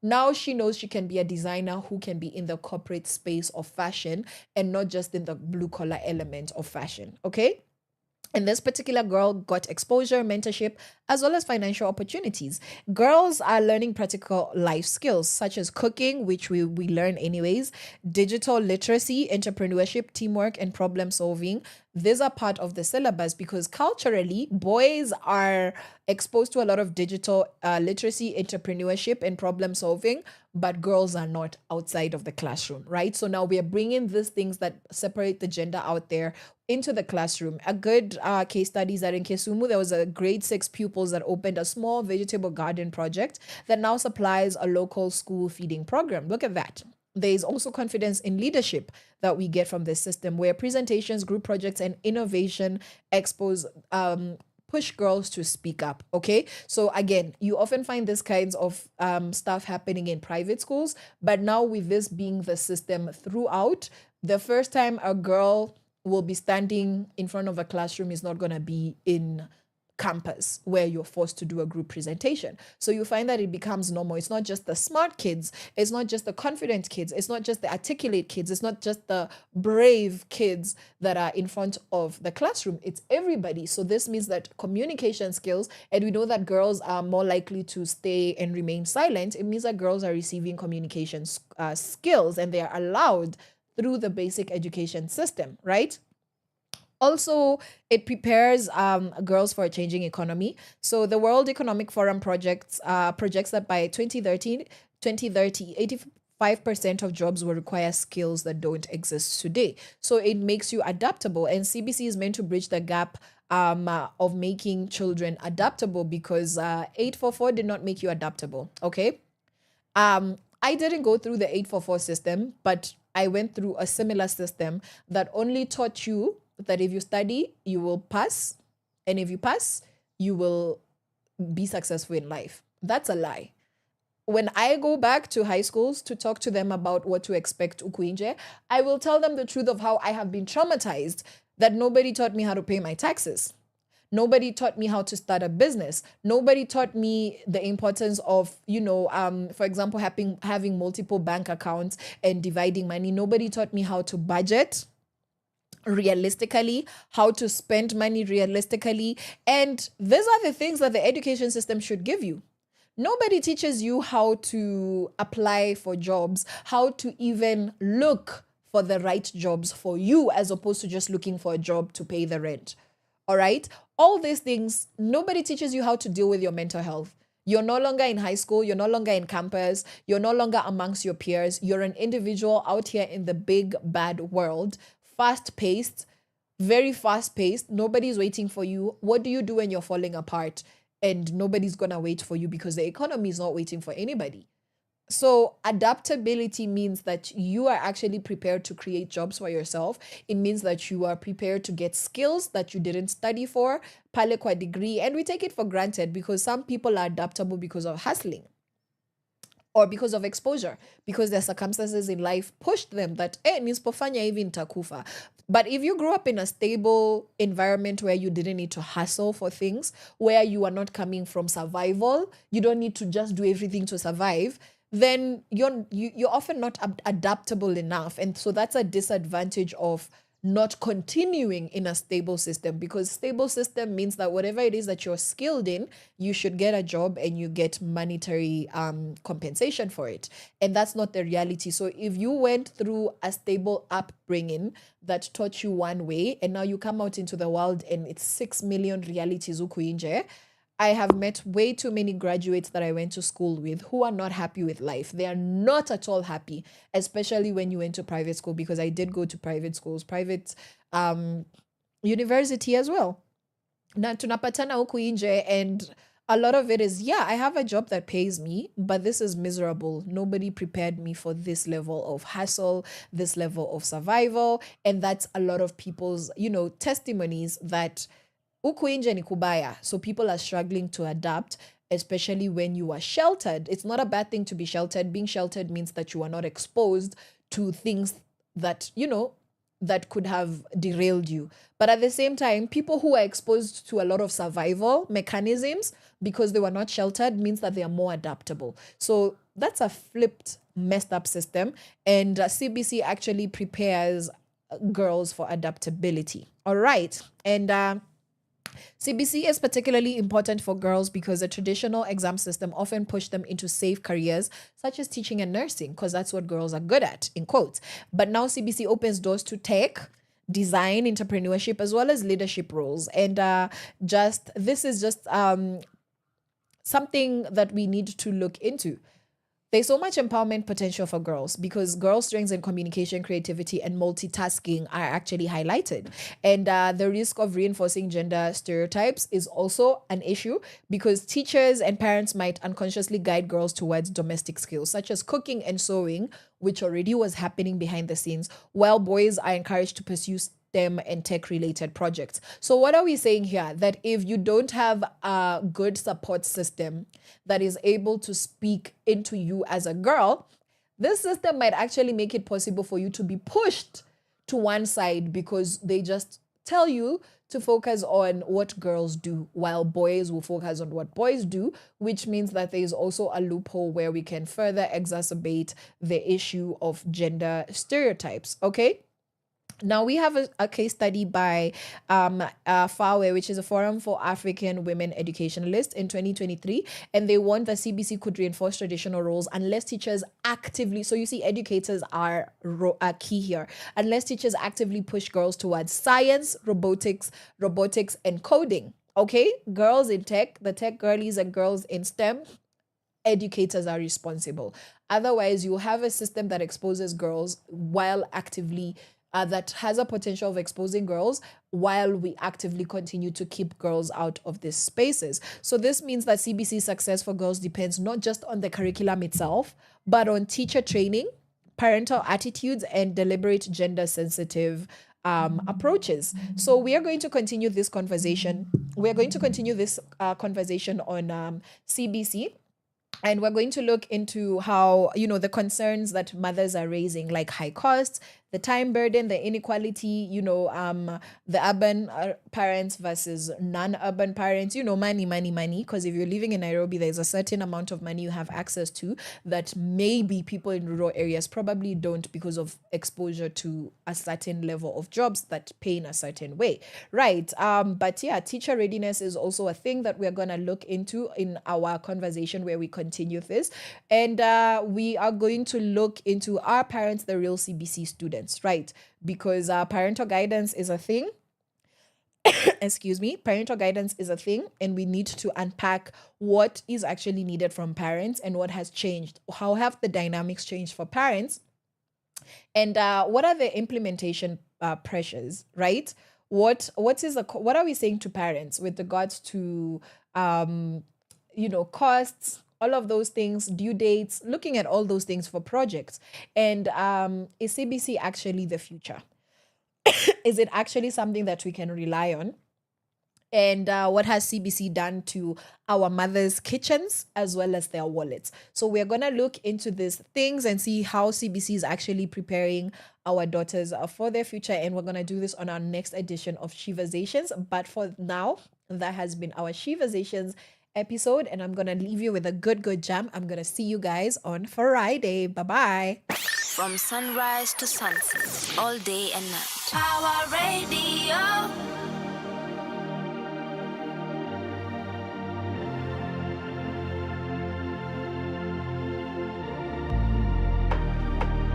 D: now she knows she can be a designer who can be in the corporate space of fashion and not just in the blue collar element of fashion. Okay. And this particular girl got exposure, mentorship, as well as financial opportunities. Girls are learning practical life skills such as cooking, which we learn anyways, digital literacy, entrepreneurship, teamwork, and problem solving. these are part of the syllabus because culturally, boys are exposed to a lot of digital literacy, entrepreneurship, and problem solving, but girls are not outside of the classroom, right? So now we are bringing these things that separate the gender out there into the classroom. A good case study is that in Kisumu, there was a grade 6 pupils that opened a small vegetable garden project that now supplies a local school feeding program. Look at that. There is also confidence in leadership that we get from this system where presentations, group projects, and innovation expose push girls to speak up. Okay, so again, you often find this kinds of stuff happening in private schools, but now with this being the system throughout, the first time a girl will be standing in front of a classroom is not going to be in campus where you're forced to do a group presentation. So you find that it becomes normal. It's not just the smart kids, it's not just the confident kids, it's not just the articulate kids, it's not just the brave kids that are in front of the classroom, it's everybody. So this means that communication skills, and we know that girls are more likely to stay and remain silent, it means that girls are receiving communication skills and they are allowed through the basic education system, right? Also, it prepares girls for a changing economy. So the World Economic Forum projects that by 2030, 85% of jobs will require skills that don't exist today. So it makes you adaptable. And CBC is meant to bridge the gap of making children adaptable because 844 did not make you adaptable, okay? I didn't go through the 844 system, but I went through a similar system that only taught you that if you study, you will pass. And if you pass, you will be successful in life. That's a lie. When I go back to high schools to talk to them about what to expect ukuinje, I will tell them the truth of how I have been traumatized, that nobody taught me how to pay my taxes. Nobody taught me how to start a business. Nobody taught me the importance of, for example, having multiple bank accounts and dividing money. Nobody taught me how to budget realistically, how to spend money realistically. And these are the things that the education system should give you. Nobody teaches you how to apply for jobs, how to even look for the right jobs for you, as opposed to just looking for a job to pay the rent. All right? All these things, nobody teaches you how to deal with your mental health. You're no longer in high school. You're no longer in campus. You're no longer amongst your peers. You're an individual out here in the big, bad world. Fast-paced, very fast-paced. Nobody's waiting for you. What do you do when you're falling apart? And nobody's going to wait for you because the economy is not waiting for anybody. So adaptability means that you are actually prepared to create jobs for yourself. It means that you are prepared to get skills that you didn't study for, pale kwa degree. And we take it for granted because some people are adaptable because of hustling, or because of exposure, because their circumstances in life pushed them that, nispofanya hivi nitakufa. But if you grew up in a stable environment where you didn't need to hustle for things, where you are not coming from survival, you don't need to just do everything to survive, then you're often not adaptable enough. And so that's a disadvantage of not continuing in a stable system, because stable system means that whatever it is that you're skilled in, you should get a job and you get monetary compensation for it. And that's not the reality. So if you went through a stable upbringing that taught you one way, and now you come out into the world and it's 6 million realities ukuinje, I have met way too many graduates that I went to school with who are not happy with life. They are not at all happy, especially when you went to private school, because I did go to private schools, private university as well. Na tunapatana huku nje, and a lot of it is, I have a job that pays me, but this is miserable. Nobody prepared me for this level of hustle, this level of survival. And that's a lot of people's, testimonies that huku nje ni kubaya. So people are struggling to adapt, especially when you are sheltered. It's not a bad thing to be sheltered. Being sheltered means that you are not exposed to things that, that could have derailed you. But at the same time, people who are exposed to a lot of survival mechanisms because they were not sheltered means that they are more adaptable. So that's a flipped, messed up system. And CBC actually prepares girls for adaptability. All right. And CBC is particularly important for girls because the traditional exam system often pushed them into safe careers such as teaching and nursing, because that's what girls are good at, in quotes. But now CBC opens doors to tech, design, entrepreneurship, as well as leadership roles. And this is just something that we need to look into. There's so much empowerment potential for girls because girls' strengths in communication, creativity, and multitasking are actually highlighted. And the risk of reinforcing gender stereotypes is also an issue because teachers and parents might unconsciously guide girls towards domestic skills such as cooking and sewing, which already was happening behind the scenes, while boys are encouraged to pursue STEM and tech-related projects. So what are we saying here? That if you don't have a good support system that is able to speak into you as a girl, this system might actually make it possible for you to be pushed to one side because they just tell you to focus on what girls do while boys will focus on what boys do, which means that there is also a loophole where we can further exacerbate the issue of gender stereotypes. Okay. Now we have a case study by FAWE, which is a Forum for African Women Educationalists in 2023, and they want that CBC could reinforce traditional roles unless teachers actively, so you see educators are key here, unless teachers actively push girls towards science, robotics, and coding. Okay, girls in tech, the tech girlies and girls in STEM, educators are responsible. Otherwise, you have a system that exposes girls while actively that has a potential of exposing girls while we actively continue to keep girls out of these spaces. So this means that CBC's success for girls depends not just on the curriculum itself, but on teacher training, parental attitudes, and deliberate gender-sensitive approaches. So we are going to continue this conversation. We're going to continue this conversation on CBC. And we're going to look into how, the concerns that mothers are raising, like high costs, the time burden, the inequality, the urban parents versus non-urban parents, money. Because if you're living in Nairobi, there's a certain amount of money you have access to that maybe people in rural areas probably don't because of exposure to a certain level of jobs that pay in a certain way, right? But yeah, teacher readiness is also a thing that we're going to look into in our conversation where we continue this. And we are going to look into, are parents the real CBC students? Right, because parental guidance is a thing. Excuse me, parental guidance is a thing, and we need to unpack what is actually needed from parents and what has changed. How have the dynamics changed for parents? And what are the implementation pressures, right? What are we saying to parents with regards to costs, all of those things, due dates, looking at all those things for projects. And is CBC actually the future? Is it actually something that we can rely on? And what has CBC done to our mothers' kitchens as well as their wallets? So we're going to look into these things and see how CBC is actually preparing our daughters for their future. And we're going to do this on our next edition of Sheversations. But for now, that has been our Sheversations episode, and I'm gonna leave you with a good jam. I'm gonna see you guys on Friday. Bye-bye.
B: From sunrise to sunset, all day and night. Our radio.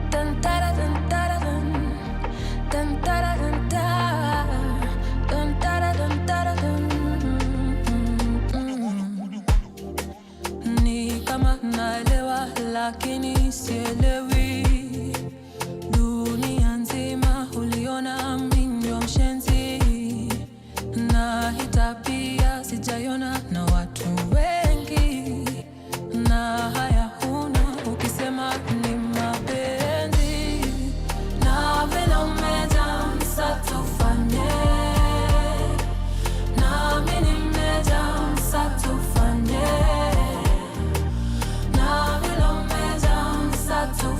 B: Dun, da, da, dun, da, da, dun. Dun, da, da, dun, da. Dun, da, da, dun, da, da, dun. Kama naelewa lakini sielewi, dunia nzima uliona mimi ndio mshenzi, na hii tabia sijaiona na watu wengi, na haya huna ukisema ni mapenzi, na vile umejaa msatufanye, na mimi nimejaa msatufanye, to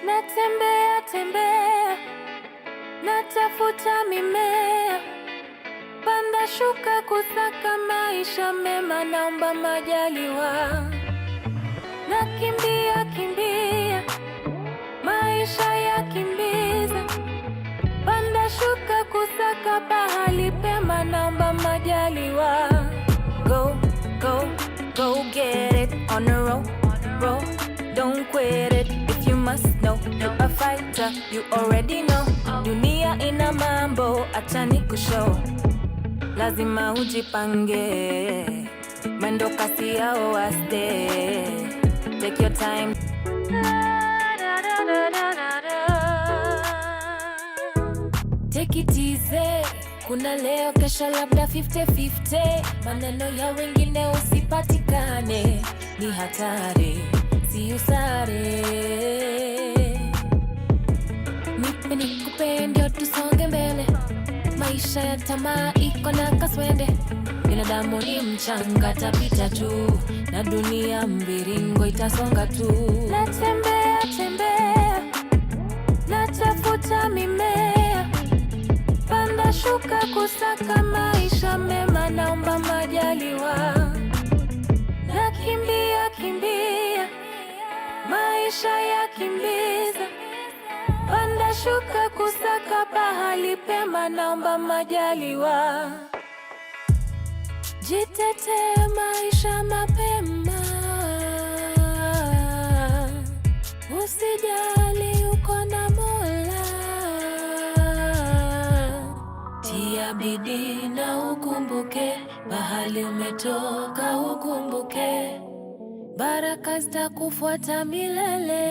A: Natembea tembea, natafuta mimea, panda shuka kusaka maisha mema, naomba majaliwa. Nakimbia kimbia, maisha ya kimbiza, panda shuka kusaka pahali pema, naomba majaliwa. Go, go, go get it on the road, roll, don't quit it. If you must know, you're a fighter, you already know. Dunia ina mambo, acha nikushow. Lazima ujipange, mwendo kasi yao waste. Take your time. Take it easy, kuna leo kesho labda 50-50. Maneno ya wengine usipatikane, ni hatari, si usare. Nipe nikupe ndio tusonge mbele, maisha ya tamaa iko na kaswende. Binadamu ni mchanga, tapita tu, na dunia mviringo itasonga tu. Natembea tembea, natafuta mimea, panda shuka kusaka maisha mema, naomba majaliwa. Nakimbia kimbia, maisha ya kimbiza, panda shuka kusaka pahali pema, naomba majaliwa. Jitete maisha mapema, usijali uko na Mola. Tia bidii na ukumbuke, mahali umetoka ukumbuke, baraka zitakufuata milele.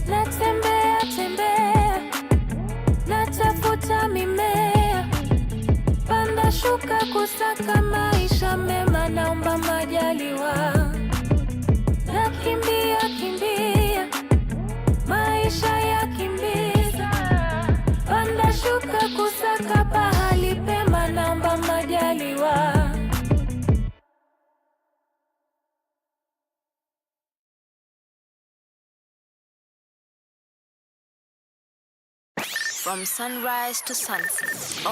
A: Natembea tembea, natafuta mimea, panda shuka kusaka maisha mema, naomba majaliwa. Nakimbia kimbia, maisha ya kimbiza, panda shuka kusaka pahali pema, naomba majaliwa.
B: From sunrise to sunset.